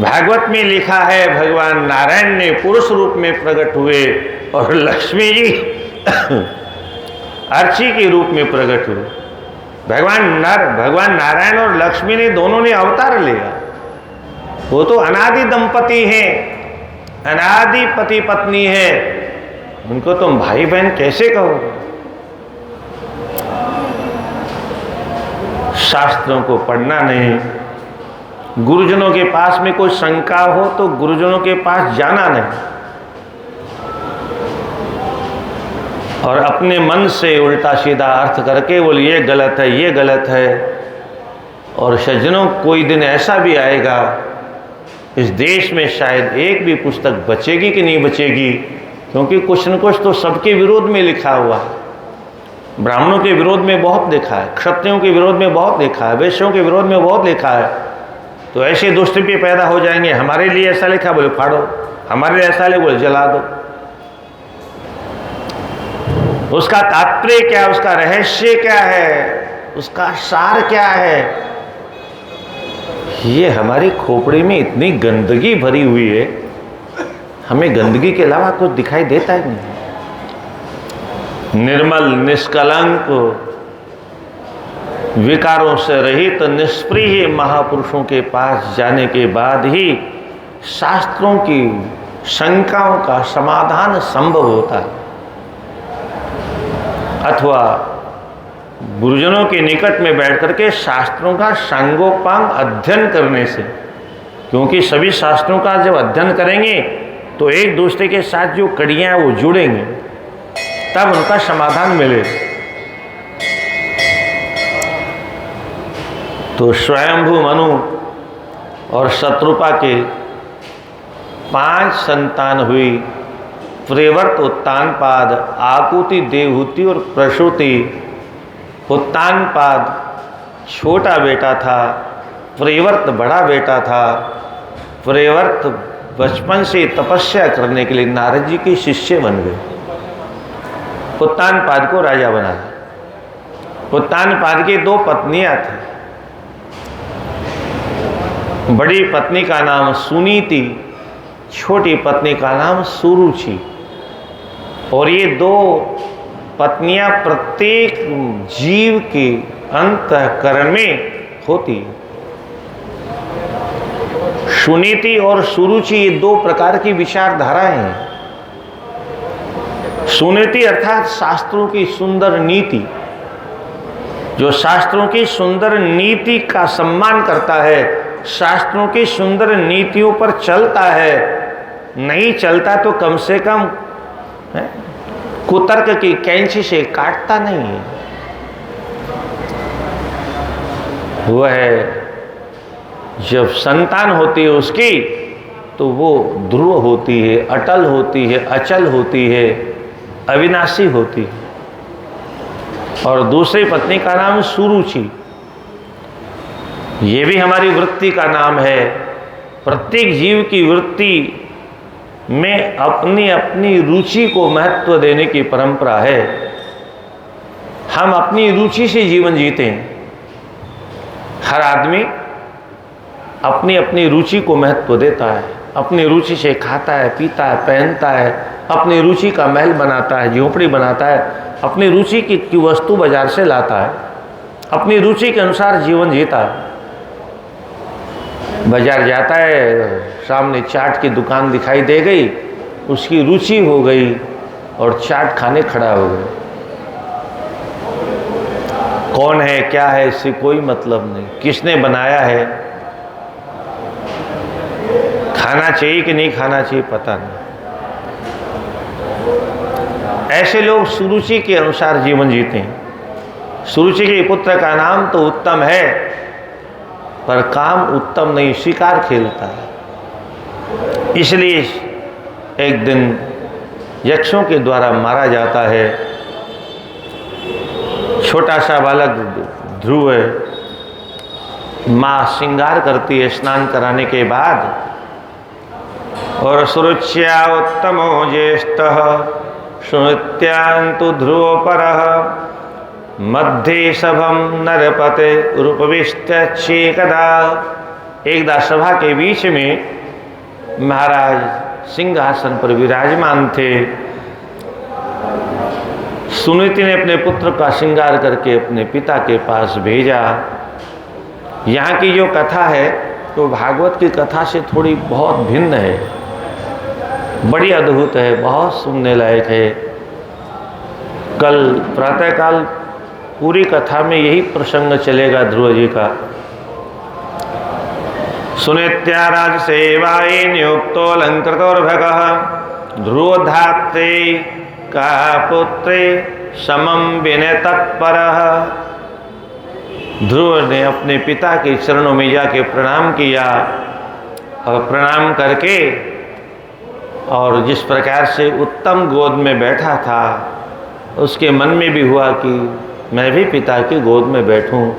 भागवत में लिखा है भगवान नारायण ने पुरुष रूप में प्रकट हुए और लक्ष्मी जी अर्ची के रूप में प्रकट हुए। भगवान नारायण और लक्ष्मी ने दोनों ने अवतार लिया। वो तो अनादि दंपति हैं, अनादि पति पत्नी है, उनको तुम भाई बहन कैसे कहोगे? शास्त्रों को पढ़ना नहीं, गुरुजनों के पास में कोई शंका हो तो गुरुजनों के पास जाना नहीं, और अपने मन से उल्टा सीधा अर्थ करके बोले ये गलत है, ये गलत है। और सज्जनों, कोई दिन ऐसा भी आएगा इस देश में शायद एक भी पुस्तक बचेगी कि नहीं बचेगी, क्योंकि कुछ न कुछ तो सबके विरोध में लिखा हुआ है। ब्राह्मणों के विरोध में बहुत लिखा है, क्षत्रियों के विरोध में बहुत लिखा है, वैश्यों के विरोध में बहुत लिखा है। तो ऐसे दुष्ट भी पैदा हो जाएंगे, हमारे लिए ऐसा लिखा बोले फाड़ो, हमारे लिए ऐसा लिखा बोले जला दो। उसका तात्पर्य क्या, उसका रहस्य क्या है, उसका सार क्या है, ये हमारी खोपड़ी में इतनी गंदगी भरी हुई है हमें गंदगी के अलावा कुछ दिखाई देता ही नहीं। निर्मल, निष्कलंक, विकारों से रहित निष्प्रिय महापुरुषों के पास जाने के बाद ही शास्त्रों की शंकाओं का समाधान संभव होता है, अथवा गुरुजनों के निकट में बैठ करके शास्त्रों का सांगोपांग अध्ययन करने से, क्योंकि सभी शास्त्रों का जब अध्ययन करेंगे तो एक दूसरे के साथ जो कड़ियां वो जुड़ेंगे, तब उनका समाधान मिलेगा। तो स्वयंभू मनु और शत्रुपा के 5 संतान हुई। प्रेवर्त, उत्तानपाद, आकुति, देवहूति और प्रसूति। उत्तानपाद छोटा बेटा था, प्रेवर्त बड़ा बेटा था। प्रेवर्त बचपन से तपस्या करने के लिए नारद जी के शिष्य बन गए। उत्तानपाद को राजा बनाया। उत्तानपाद की 2 पत्नियां थी। बड़ी पत्नी का नाम सुनीति, छोटी पत्नी का नाम सुरुचि। और ये 2 पत्नियां प्रत्येक जीव के अंतःकरण में होती। सुनीति और सुरुचि ये 2 प्रकार की विचारधाराएं हैं। सुनीति अर्थात शास्त्रों की सुंदर नीति, जो शास्त्रों की सुंदर नीति का सम्मान करता है, शास्त्रों की सुंदर नीतियों पर चलता है। नहीं चलता तो कम से कम कुतर्क की कैंची से काटता नहीं है। वह जब संतान होती है उसकी, तो वो ध्रुव होती है, अटल होती है, अचल होती है, अविनाशी होती है। और दूसरी पत्नी का नाम सुरुचि। ये भी हमारी वृत्ति का नाम है। प्रत्येक जीव की वृत्ति में अपनी अपनी रुचि को महत्व देने की परंपरा है। हम अपनी रुचि से जीवन जीते हैं। हर आदमी अपनी अपनी रुचि को महत्व देता है, अपनी रुचि से खाता है, पीता है, पहनता है, अपनी रुचि का महल बनाता है, झोपड़ी बनाता है, अपनी रुचि की वस्तु बाजार से लाता है, अपनी रुचि के अनुसार जीवन जीता है। बाजार जाता है, सामने चाट की दुकान दिखाई दे गई, उसकी रुचि हो गई और चाट खाने खड़ा हो गया। कौन है, क्या है, इससे कोई मतलब नहीं, किसने बनाया है, खाना चाहिए कि नहीं खाना चाहिए पता नहीं। ऐसे लोग सुरुचि के अनुसार जीवन जीते हैं। सुरुचि के पुत्र का नाम तो उत्तम है, पर काम उत्तम नहीं, शिकार खेलता है। इसलिए एक दिन यक्षों के द्वारा मारा जाता है। छोटा सा बालक ध्रुव है, माँ श्रृंगार करती है स्नान कराने के बाद। और सुरुच्या उत्तमो ज्येष्ठः सुनित्यांतु ध्रुवोपरः मध्ये सभम नरपते रूपविष्टच्छेकदा। एकदा सभा के बीच में महाराज सिंहासन पर विराजमान थे। सुनीति ने अपने पुत्र का श्रृंगार करके अपने पिता के पास भेजा। यहाँ की जो कथा है तो भागवत की कथा से थोड़ी बहुत भिन्न है, बड़ी अद्भुत है, बहुत सुनने लायक है। कल प्रातःकाल पूरी कथा में यही प्रसंग चलेगा ध्रुव जी का। सुनित्या राज सेवाये नियुक्तो अलंकृतोर्भगः ध्रुवधात्रे का पुत्रे समम विनय तत्परः। ध्रुव ने अपने पिता के चरणों में जाके प्रणाम किया और प्रणाम करके, और जिस प्रकार से उत्तम गोद में बैठा था, उसके मन में भी हुआ कि मैं भी पिता की गोद में बैठूं।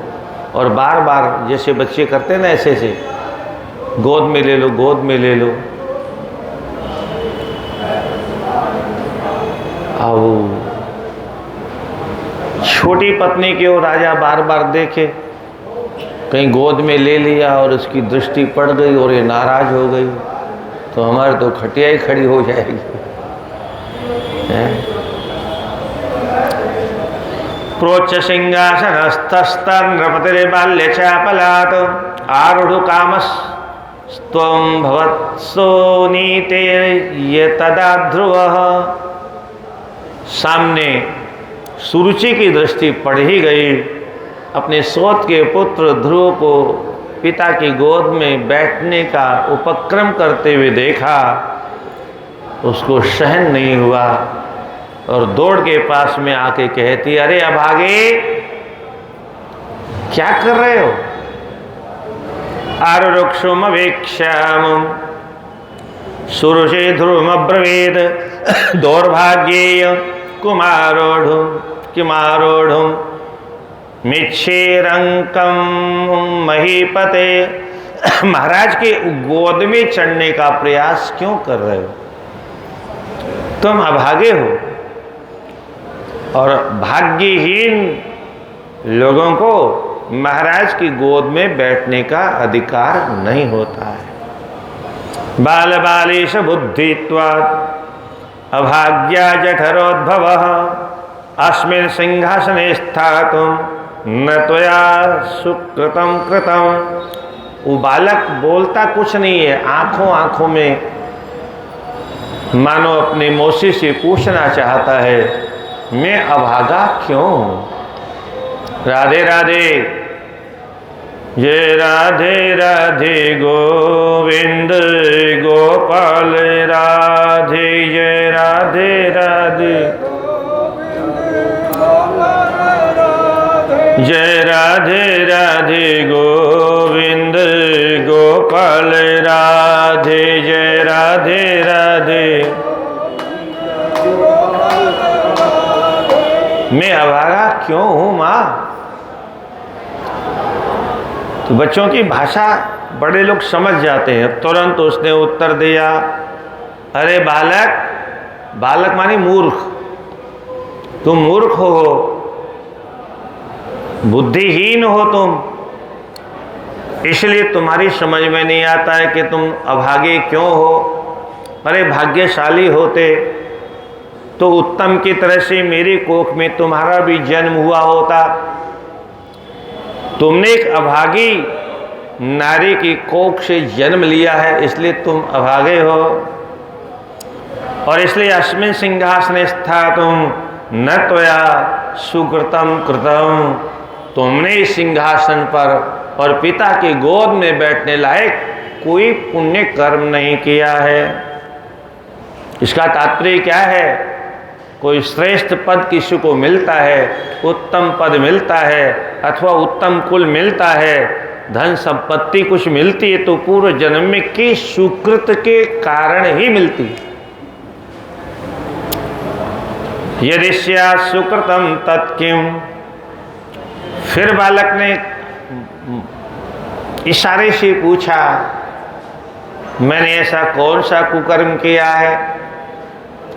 और बार बार जैसे बच्चे करते ना, ऐसे से गोद में ले लो, गोद में ले लो। अब छोटी पत्नी की ओर राजा बार बार देखे, कहीं गोद में ले लिया और उसकी दृष्टि पड़ गई और ये नाराज हो गई। तो हमारे तो खटिया ही खड़ी हो जाएगी। प्रोच्च सिंहासनस्थस्तन नृपतिर्बाल्य चापलात् आरूढ़ कामस्त्वं भवत्सो नीते ये तदा ध्रुवः। सामने सुरुचि की दृष्टि पड़ ही गई। अपने सौत के पुत्र ध्रुव को पिता की गोद में बैठने का उपक्रम करते हुए देखा, उसको सहन नहीं हुआ और दौड़ के पास में आके कहती, अरे अभागे क्या कर रहे हो? आरुरुक्षुमवेक्ष्याम सुरुषे ध्रुवमब्रवीद दौर्भाग्येय कुमारोढ़ुम किमारोढ़ुम मिच्छेरंकम महीपते। महाराज के गोद में चढ़ने का प्रयास क्यों कर रहे हो? तुम अभागे हो और भाग्यहीन लोगों को महाराज की गोद में बैठने का अधिकार नहीं होता है। बाल बालेश बुद्धित्वात् अभाग्या जठरोद्भवः अस्मिन् सिंहासने स्थातुं न त्वया सुकृतं कृतं। वो बालक बोलता कुछ नहीं है, आंखों आंखों में मानो अपनी मौसी से पूछना चाहता है, मैं अभागा क्यों हूँ? राधे राधे। जय राधे राधे गोविंद गोपाल राधे। जय राधे राधे। जय राधे राधे गोविंद गोपाल राधे। जय राधे राधे। मैं अभागा क्यों हूं माँ? तो बच्चों की भाषा बड़े लोग समझ जाते हैं। तुरंत उसने उत्तर दिया, अरे बालक, बालक मानी मूर्ख, तुम मूर्ख हो, बुद्धिहीन हो तुम, इसलिए तुम्हारी समझ में नहीं आता है कि तुम अभागे क्यों हो। अरे भाग्यशाली होते तो उत्तम की तरह से मेरी कोख में तुम्हारा भी जन्म हुआ होता। तुमने एक अभागी नारी की कोख से जन्म लिया है, इसलिए तुम अभागे हो। और इसलिए अस्मिन् सिंहासने स्थातुं न त्वया सुकृतं कृतं। तुमने इस सिंहासन पर और पिता की गोद में बैठने लायक कोई पुण्य कर्म नहीं किया है। इसका तात्पर्य क्या है? कोई श्रेष्ठ पद किसी को मिलता है, उत्तम पद मिलता है अथवा उत्तम कुल मिलता है, धन संपत्ति कुछ मिलती है तो पूर्व जन्म में की सुकृत के कारण ही मिलती है। यदि स्यात् सुकृतं तत्किम। फिर बालक ने इशारे से पूछा, मैंने ऐसा कौन सा कुकर्म किया है?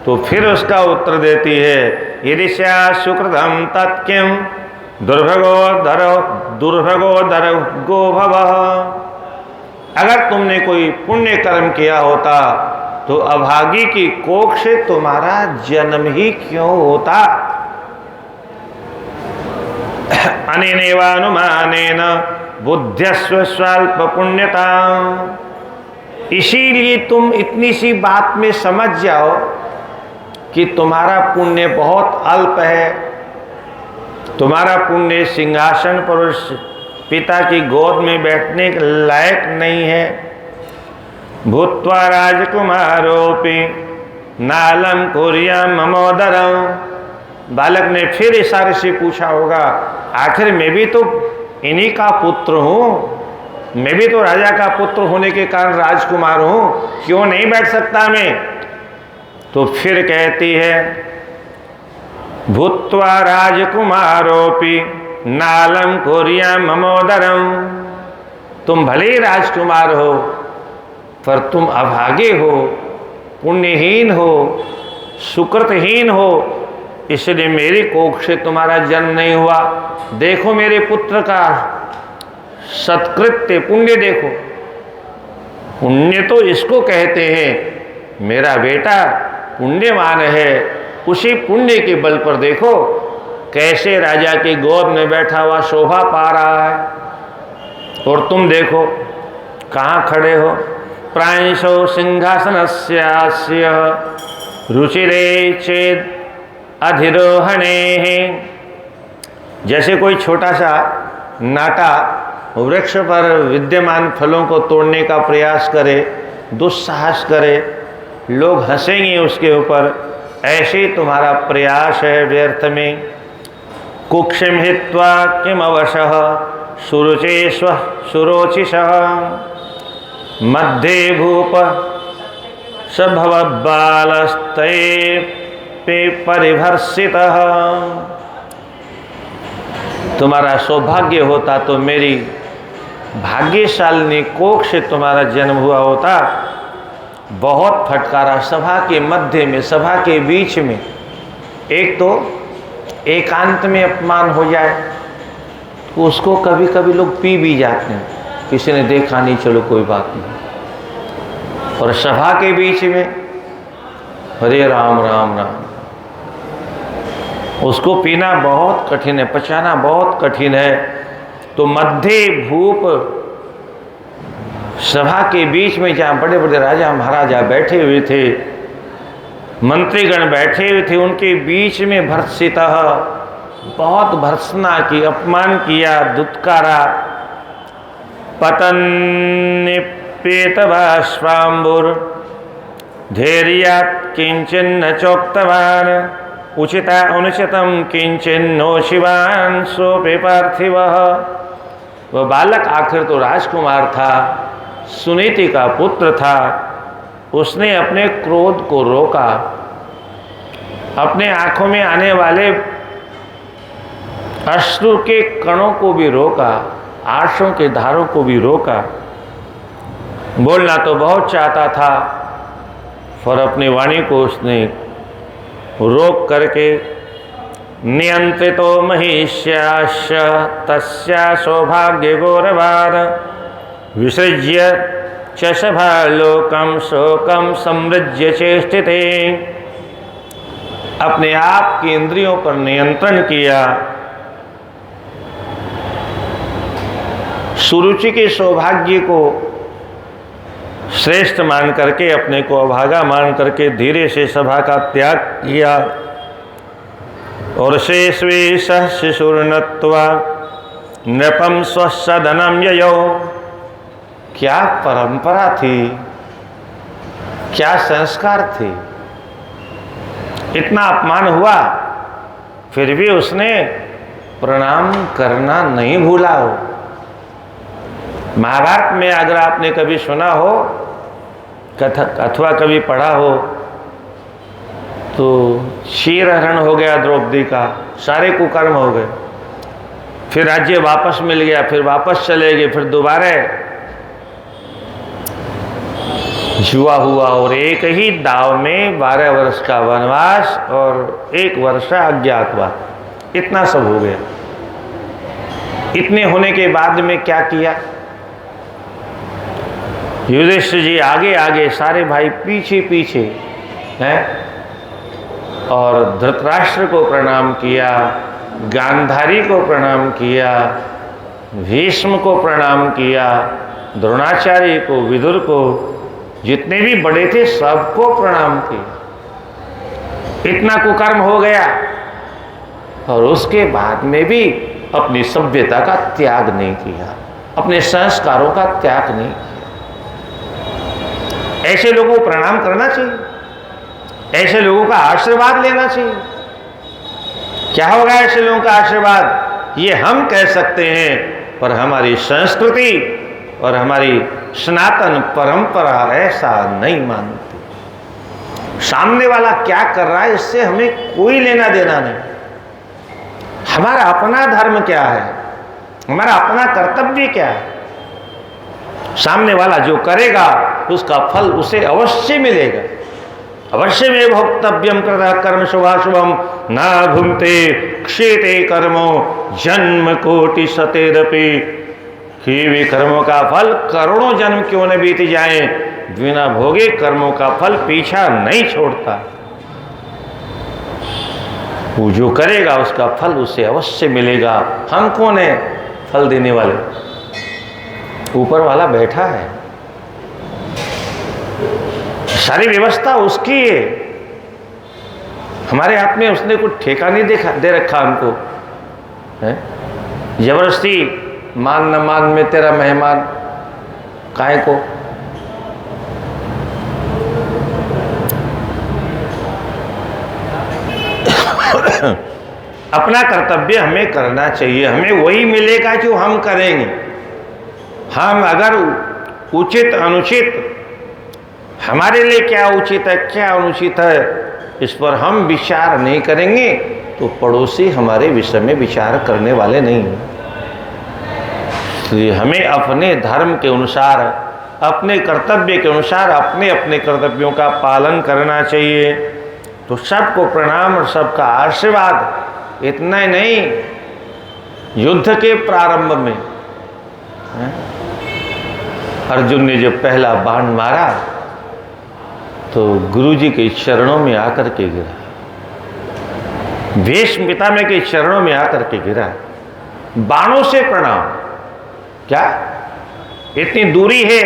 तो फिर उसका उत्तर देती है, यदि स्यात् सुकृतं तत्किम दुर्भगो दर्गो भवः। अगर तुमने कोई पुण्य कर्म किया होता तो अभागी की कोख से तुम्हारा जन्म ही क्यों होता? अनेनैवानुमानेन बुद्ध्यस्व स्वल्प पुण्यता। इसीलिए तुम इतनी सी बात में समझ जाओ कि तुम्हारा पुण्य बहुत अल्प है। तुम्हारा पुण्य सिंहासन पर उस पिता की गोद में बैठने के लायक नहीं है। भूत्वा राजकुमारोपि नालम कुर्याम ममोदरम। बालक ने फिर इशारे से पूछा होगा, आखिर मैं भी तो इन्हीं का पुत्र हूँ, मैं भी तो राजा का पुत्र होने के कारण राजकुमार हूँ, क्यों नहीं बैठ सकता मैं? तो फिर कहती है, भूत्वा राजकुमारोपि नालम कुर्याम ममोदरम। तुम भले ही राजकुमार हो पर तुम अभागे हो, पुण्यहीन हो, सुकृतहीन हो, इसलिए मेरी कोख से तुम्हारा जन्म नहीं हुआ। देखो मेरे पुत्र का सत्कृत्य पुण्य देखो। पुण्य तो इसको कहते हैं, मेरा बेटा पुण्यवान है। उसी पुण्य के बल पर देखो कैसे राजा के गोद में बैठा हुआ शोभा पा रहा है, और तुम देखो कहाँ खड़े हो। प्रांशो सिंहासनस्यास्य रुचिरे चेद अधिरोहणे। जैसे कोई छोटा सा नाटा वृक्ष पर विद्यमान फलों को तोड़ने का प्रयास करे, दुस्साहस करे, लोग हंसेंगे उसके ऊपर, ऐसे तुम्हारा प्रयास है व्यर्थ में। कुक्षिम हित्वा किम अवशः सुरुचे स्व सुरोचिषः मध्ये भूप सभवबालस्ते पे परिभर्षितः। तुम्हारा सौभाग्य होता तो मेरी भाग्यशालिनी कोख से तुम्हारा जन्म हुआ होता। बहुत फटकारा सभा के मध्य में, सभा के बीच में। एक तो एकांत में अपमान हो जाए तो उसको कभी कभी लोग पी भी जाते हैं, किसी ने देखा नहीं, चलो कोई बात नहीं। और सभा के बीच में हरे राम राम राम, उसको पीना बहुत कठिन है, पचाना बहुत कठिन है। तो मध्य भूप, सभा के बीच में जहाँ बड़े बड़े राजा महाराजा बैठे हुए थे, मंत्रीगण बैठे हुए थे, उनके बीच में भर्त्सितः, बहुत भर्त्सना की, अपमान किया, दुत्कारा। पतन्निपेतवाश्वाम्बुर धैर्यात् किंचिन्न चोक्तवान् उचिता अनुचितम किंचिन्नो शिवान् सोपे पार्थिवः। वह बालक आखिर तो राजकुमार था, सुनीति का पुत्र था। उसने अपने क्रोध को रोका, अपने आंखों में आने वाले अश्रु के कणों को भी रोका, आंसुओं के धारों को भी रोका। बोलना तो बहुत चाहता था, पर अपनी वाणी को उसने रोक करके नियंत्रितो महिष्याश्च तस्या सौभाग्य गौरवाद विसृज्य च सभालोकम शोकम समृज्य चेष्टिते। अपने आप की इंद्रियों पर नियंत्रण किया, सुरुचि के सौभाग्य को श्रेष्ठ मान करके, अपने को अभागा मान करके धीरे से सभा का त्याग किया। और शेषवे शिशुर्नत्वा नृपम स्वसदनम ययो। क्या परंपरा थी, क्या संस्कार थे। इतना अपमान हुआ फिर भी उसने प्रणाम करना नहीं भूला हो। महाभारत में अगर आपने कभी सुना हो कथक अथवा कभी पढ़ा हो तो क्षीरहरण हो गया द्रौपदी का, सारे कुकर्म हो गए, फिर राज्य वापस मिल गया, फिर वापस चले गए, फिर दोबारा जुआ हुआ और एक ही दाव में 12 वर्ष का वनवास और 1 वर्ष का अज्ञातवास, इतना सब हो गया। इतने होने के बाद में क्या किया, युधिष्ठिर जी आगे आगे, सारे भाई पीछे पीछे हैं, और धृतराष्ट्र को प्रणाम किया, गांधारी को प्रणाम किया, भीष्म को प्रणाम किया, द्रोणाचार्य को, विदुर को, जितने भी बड़े थे सबको प्रणाम किया। इतना कुकर्म हो गया और उसके बाद में भी अपनी सभ्यता का त्याग नहीं किया, अपने संस्कारों का त्याग नहीं किया। ऐसे लोगों को प्रणाम करना चाहिए, ऐसे लोगों का आशीर्वाद लेना चाहिए। क्या होगा ऐसे लोगों का आशीर्वाद, ये हम कह सकते हैं, पर हमारी संस्कृति और हमारी सनातन परंपरा ऐसा नहीं मानती। सामने वाला क्या कर रहा है इससे हमें कोई लेना देना नहीं। हमारा अपना धर्म क्या है, हमारा अपना कर्तव्य क्या है। सामने वाला जो करेगा उसका फल उसे अवश्य मिलेगा। अवश्य में भोक्तव्यम कृतः कर्म शुभाशुभम न भुंक्ते क्षेते कर्मो जन्म कोटि सतेरपि। किए हुए कर्मों का फल करोड़ों जन्म क्यों न बीत जाएं, बिना भोगे कर्मों का फल पीछा नहीं छोड़ता। वो जो करेगा उसका फल उसे अवश्य मिलेगा। हम कौन है फल देने वाले? ऊपर वाला बैठा है, सारी व्यवस्था उसकी है। हमारे हाथ में उसने कुछ ठेका नहीं दे रखा हमको है। जबरदस्ती मान न मान में तेरा मेहमान काहे को। अपना कर्तव्य हमें करना चाहिए, हमें वही मिलेगा जो हम करेंगे। हम अगर उचित अनुचित, हमारे लिए क्या उचित है क्या अनुचित है, इस पर हम विचार नहीं करेंगे तो पड़ोसी हमारे विषय में विचार करने वाले नहीं हैं। इसलिए हमें अपने धर्म के अनुसार, अपने कर्तव्य के अनुसार अपने अपने कर्तव्यों का पालन करना चाहिए। तो सबको प्रणाम और सबका आशीर्वाद। इतना ही नहीं, युद्ध के प्रारंभ में अर्जुन ने जब पहला बाण मारा तो गुरुजी के चरणों में आकर के गिरा, भीष्म पितामह के चरणों में आकर के गिरा। बाणों से प्रणाम। क्या इतनी दूरी है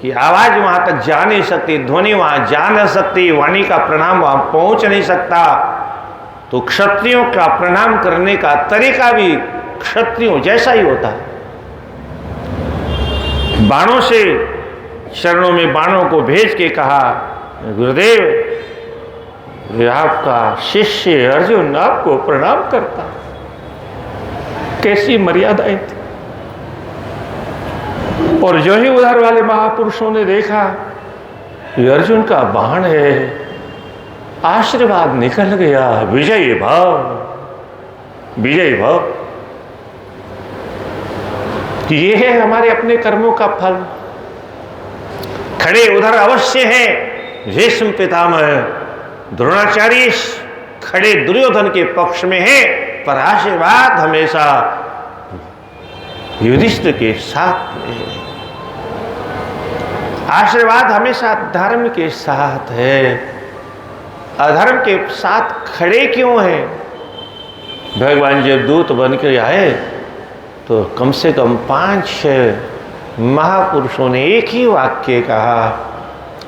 कि आवाज वहां तक जा नहीं सकती, ध्वनि वहां जा नहीं सकती, वाणी का प्रणाम वहां पहुंच नहीं सकता। तो क्षत्रियों का प्रणाम करने का तरीका भी क्षत्रियों जैसा ही होता है। बाणों से, चरणों में बाणों को भेज के कहा, गुरुदेव ये आपका शिष्य अर्जुन आपको प्रणाम करता। कैसी मर्यादाएं थी। और जो ही उधर वाले महापुरुषों ने देखा ये अर्जुन का बाण है, आशीर्वाद निकल गया, विजय भाव, विजय भाव। ये है हमारे अपने कर्मों का फल। खड़े उधर अवश्य हैं भीष्म पितामह, द्रोणाचार्य खड़े दुर्योधन के पक्ष में है, पर आशीर्वाद हमेशा युधिष्ठिर के साथ है। आशीर्वाद हमेशा धर्म के साथ है। अधर्म के साथ खड़े क्यों हैं? भगवान जब दूत बन के आए तो कम से कम 5-6 महापुरुषों ने एक ही वाक्य कहा,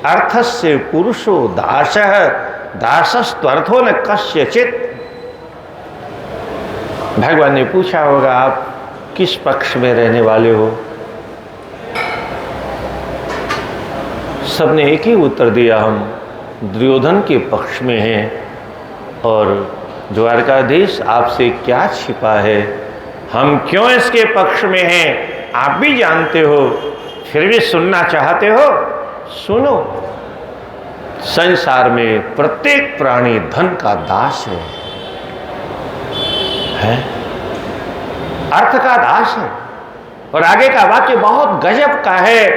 अर्थस्य पुरुषो दासः दासस्त्वर्थो न कस्यचित्। भगवान ने पूछा होगा आप किस पक्ष में रहने वाले हो? सबने एक ही उत्तर दिया, हम दुर्योधन के पक्ष में हैं। और द्वारकाधीश आपसे क्या छिपा है, हम क्यों इसके पक्ष में हैं आप भी जानते हो, फिर भी सुनना चाहते हो, सुनो। संसार में प्रत्येक प्राणी धन का दास है? अर्थ का दास है। और आगे का वाक्य बहुत गजब का है।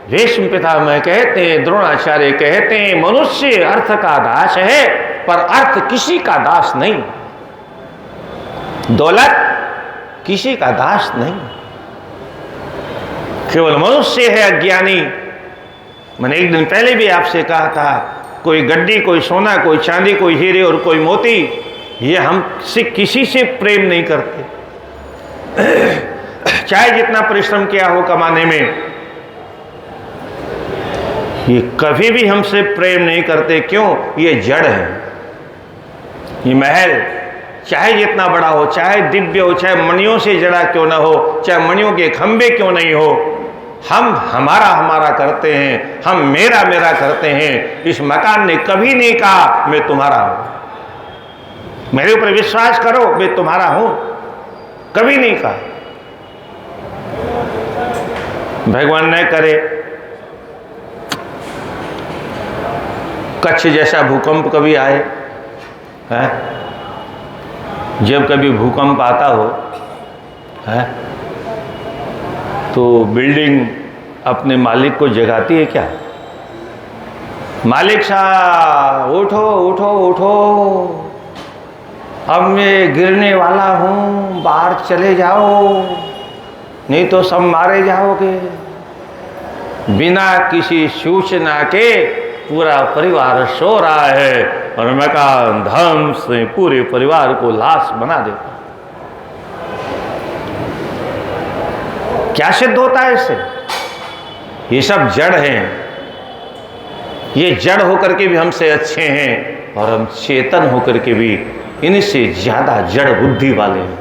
भीष्म पितामह कहते हैं, द्रोणाचार्य कहते हैं, मनुष्य अर्थ का दास है पर अर्थ किसी का दास नहीं। दौलत किसी का दास नहीं, केवल मनुष्य है अज्ञानी। मैंने एक दिन पहले भी आपसे कहा था, कोई गड्डी, कोई सोना, कोई चांदी, कोई हीरे और कोई मोती, ये हमसे किसी से प्रेम नहीं करते। चाहे जितना परिश्रम किया हो कमाने में, ये कभी भी हमसे प्रेम नहीं करते। क्यों? ये जड़ है। ये महल चाहे जितना बड़ा हो, चाहे दिव्य हो, चाहे मणियों से जड़ा क्यों ना हो, चाहे मणियों के खंभे क्यों नहीं हो, हम हमारा हमारा करते हैं, हम मेरा मेरा करते हैं। इस मकान ने कभी नहीं कहा मैं तुम्हारा हूं, मेरे ऊपर विश्वास करो मैं तुम्हारा हूं, कभी नहीं कहा। भगवान न करे कच्छ जैसा भूकंप कभी आए है? जब कभी भूकंप आता हो है तो बिल्डिंग अपने मालिक को जगाती है क्या? मालिक साहब उठो उठो उठो, अब मैं गिरने वाला हूँ, बाहर चले जाओ। नहीं तो सब मारे जाओगे। बिना किसी सूचना के पूरा परिवार सो रहा है और मैं कहा धर्म से पूरे परिवार को लाश बना देता। क्या सिद्ध होता है इससे? ये सब जड़ हैं। ये जड़ होकर के भी हमसे अच्छे हैं और हम चेतन होकर के भी इनसे ज्यादा जड़ बुद्धि वाले हैं।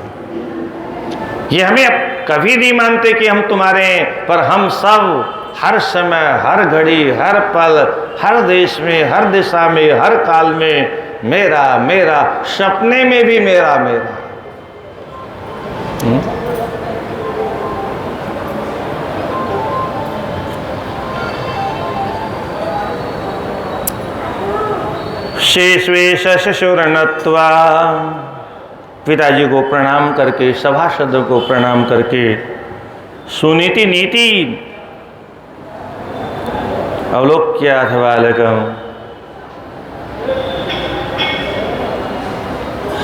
ये हमें कभी नहीं मानते कि हम तुम्हारे हैं, पर हम सब हर समय, हर घड़ी, हर पल, हर देश में, हर दिशा में, हर काल में मेरा मेरा, सपने में भी मेरा मेरा। शेषवेश शशुरनत्वा, पिताजी को प्रणाम करके, सभासदों को प्रणाम करके, सुनीति नीति अवलोक्य अथ बालकम।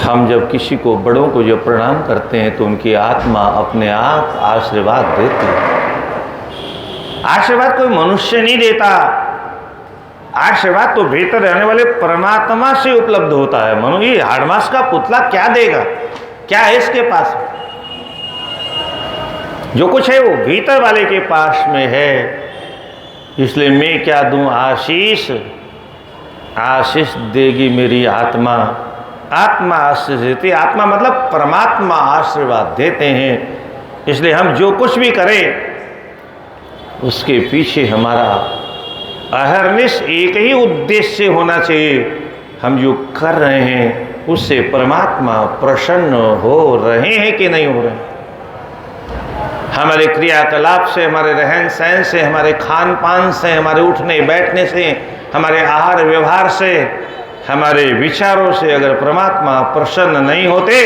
हम जब किसी को, बड़ों को जब प्रणाम करते हैं तो उनकी आत्मा अपने आप आशीर्वाद देती है। आशीर्वाद कोई मनुष्य नहीं देता, आशीर्वाद तो भीतर रहने वाले परमात्मा से उपलब्ध होता है। मनु ये हाड़मास का पुतला क्या देगा? क्या है इसके पास? जो कुछ है वो भीतर वाले के पास में है। इसलिए मैं क्या दूं आशीष? आशीष देगी मेरी आत्मा। आत्मा आशीष देती, आत्मा मतलब परमात्मा आशीर्वाद देते हैं। इसलिए हम जो कुछ भी करें उसके पीछे हमारा अहरनिश एक ही उद्देश्य होना चाहिए। हम जो कर रहे हैं उससे परमात्मा प्रसन्न हो रहे हैं कि नहीं हो रहे? हमारे क्रियाकलाप से, हमारे रहन सहन से, हमारे खान पान से, हमारे उठने बैठने से, हमारे आहार व्यवहार से, हमारे विचारों से अगर परमात्मा प्रसन्न नहीं होते,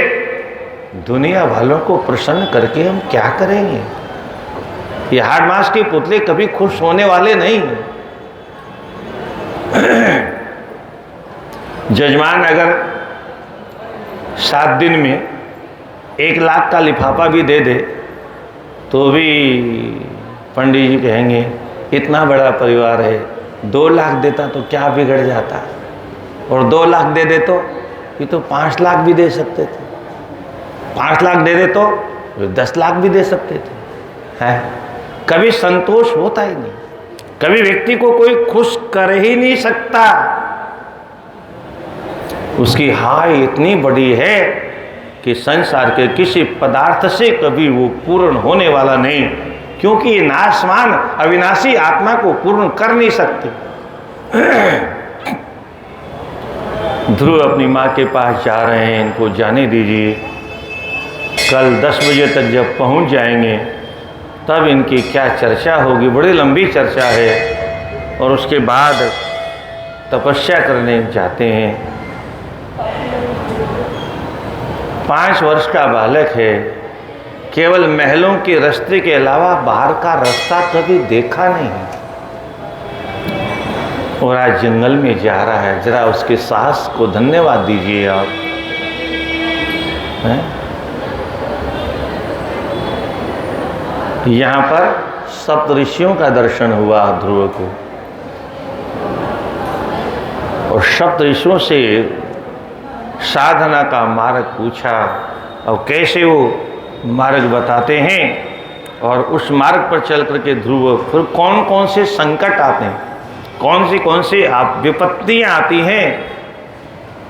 दुनिया वालों को प्रसन्न करके हम क्या करेंगे? ये हाड़मास के पुतले कभी खुश होने वाले नहीं। जजमान अगर 7 दिन में 1 लाख का लिफाफा भी दे दे तो भी पंडित जी कहेंगे इतना बड़ा परिवार है, 2 लाख देता तो क्या बिगड़ जाता, और 2 लाख दे दे तो ये तो 5 लाख भी दे सकते थे, 5 लाख दे दे तो 10 लाख भी दे सकते थे। है कभी संतोष होता ही नहीं। कभी व्यक्ति को कोई खुश कर ही नहीं सकता। उसकी हाय इतनी बड़ी है कि संसार के किसी पदार्थ से कभी वो पूर्ण होने वाला नहीं, क्योंकि ये नाशवान अविनाशी आत्मा को पूर्ण कर नहीं सकते। ध्रुव अपनी माँ के पास जा रहे हैं, इनको जाने दीजिए। कल 10 बजे तक जब पहुँच जाएंगे तब इनकी क्या चर्चा होगी, बड़ी लंबी चर्चा है। और उसके बाद तपस्या करने जाते हैं। 5 वर्ष का बालक है, केवल महलों के रास्ते के अलावा बाहर का रास्ता कभी देखा नहीं, और आज जंगल में जा रहा है। जरा उसके साहस को धन्यवाद दीजिए आप। यहाँ पर सप्तऋषियों का दर्शन हुआ ध्रुव को, और सप्तऋषियों से साधना का मार्ग पूछा और कैसे वो मार्ग बताते हैं, और उस मार्ग पर चल करके ध्रुव फिर कौन कौन से संकट आते हैं, कौन सी आप विपत्तियाँ आती हैं।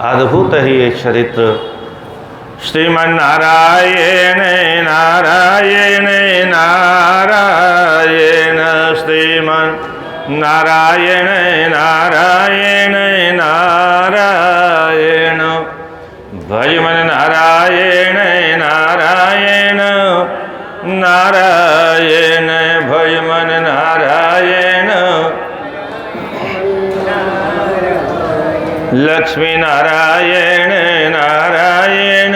अद्भुत है ये चरित्र। श्रीमन्नारायण नारायण नारायण, श्रीमन् नारायण नारायण नारायण, भजमन नारायण नारायण नारायण, भजमन नारायण। लक्ष्मी नारायण नारायण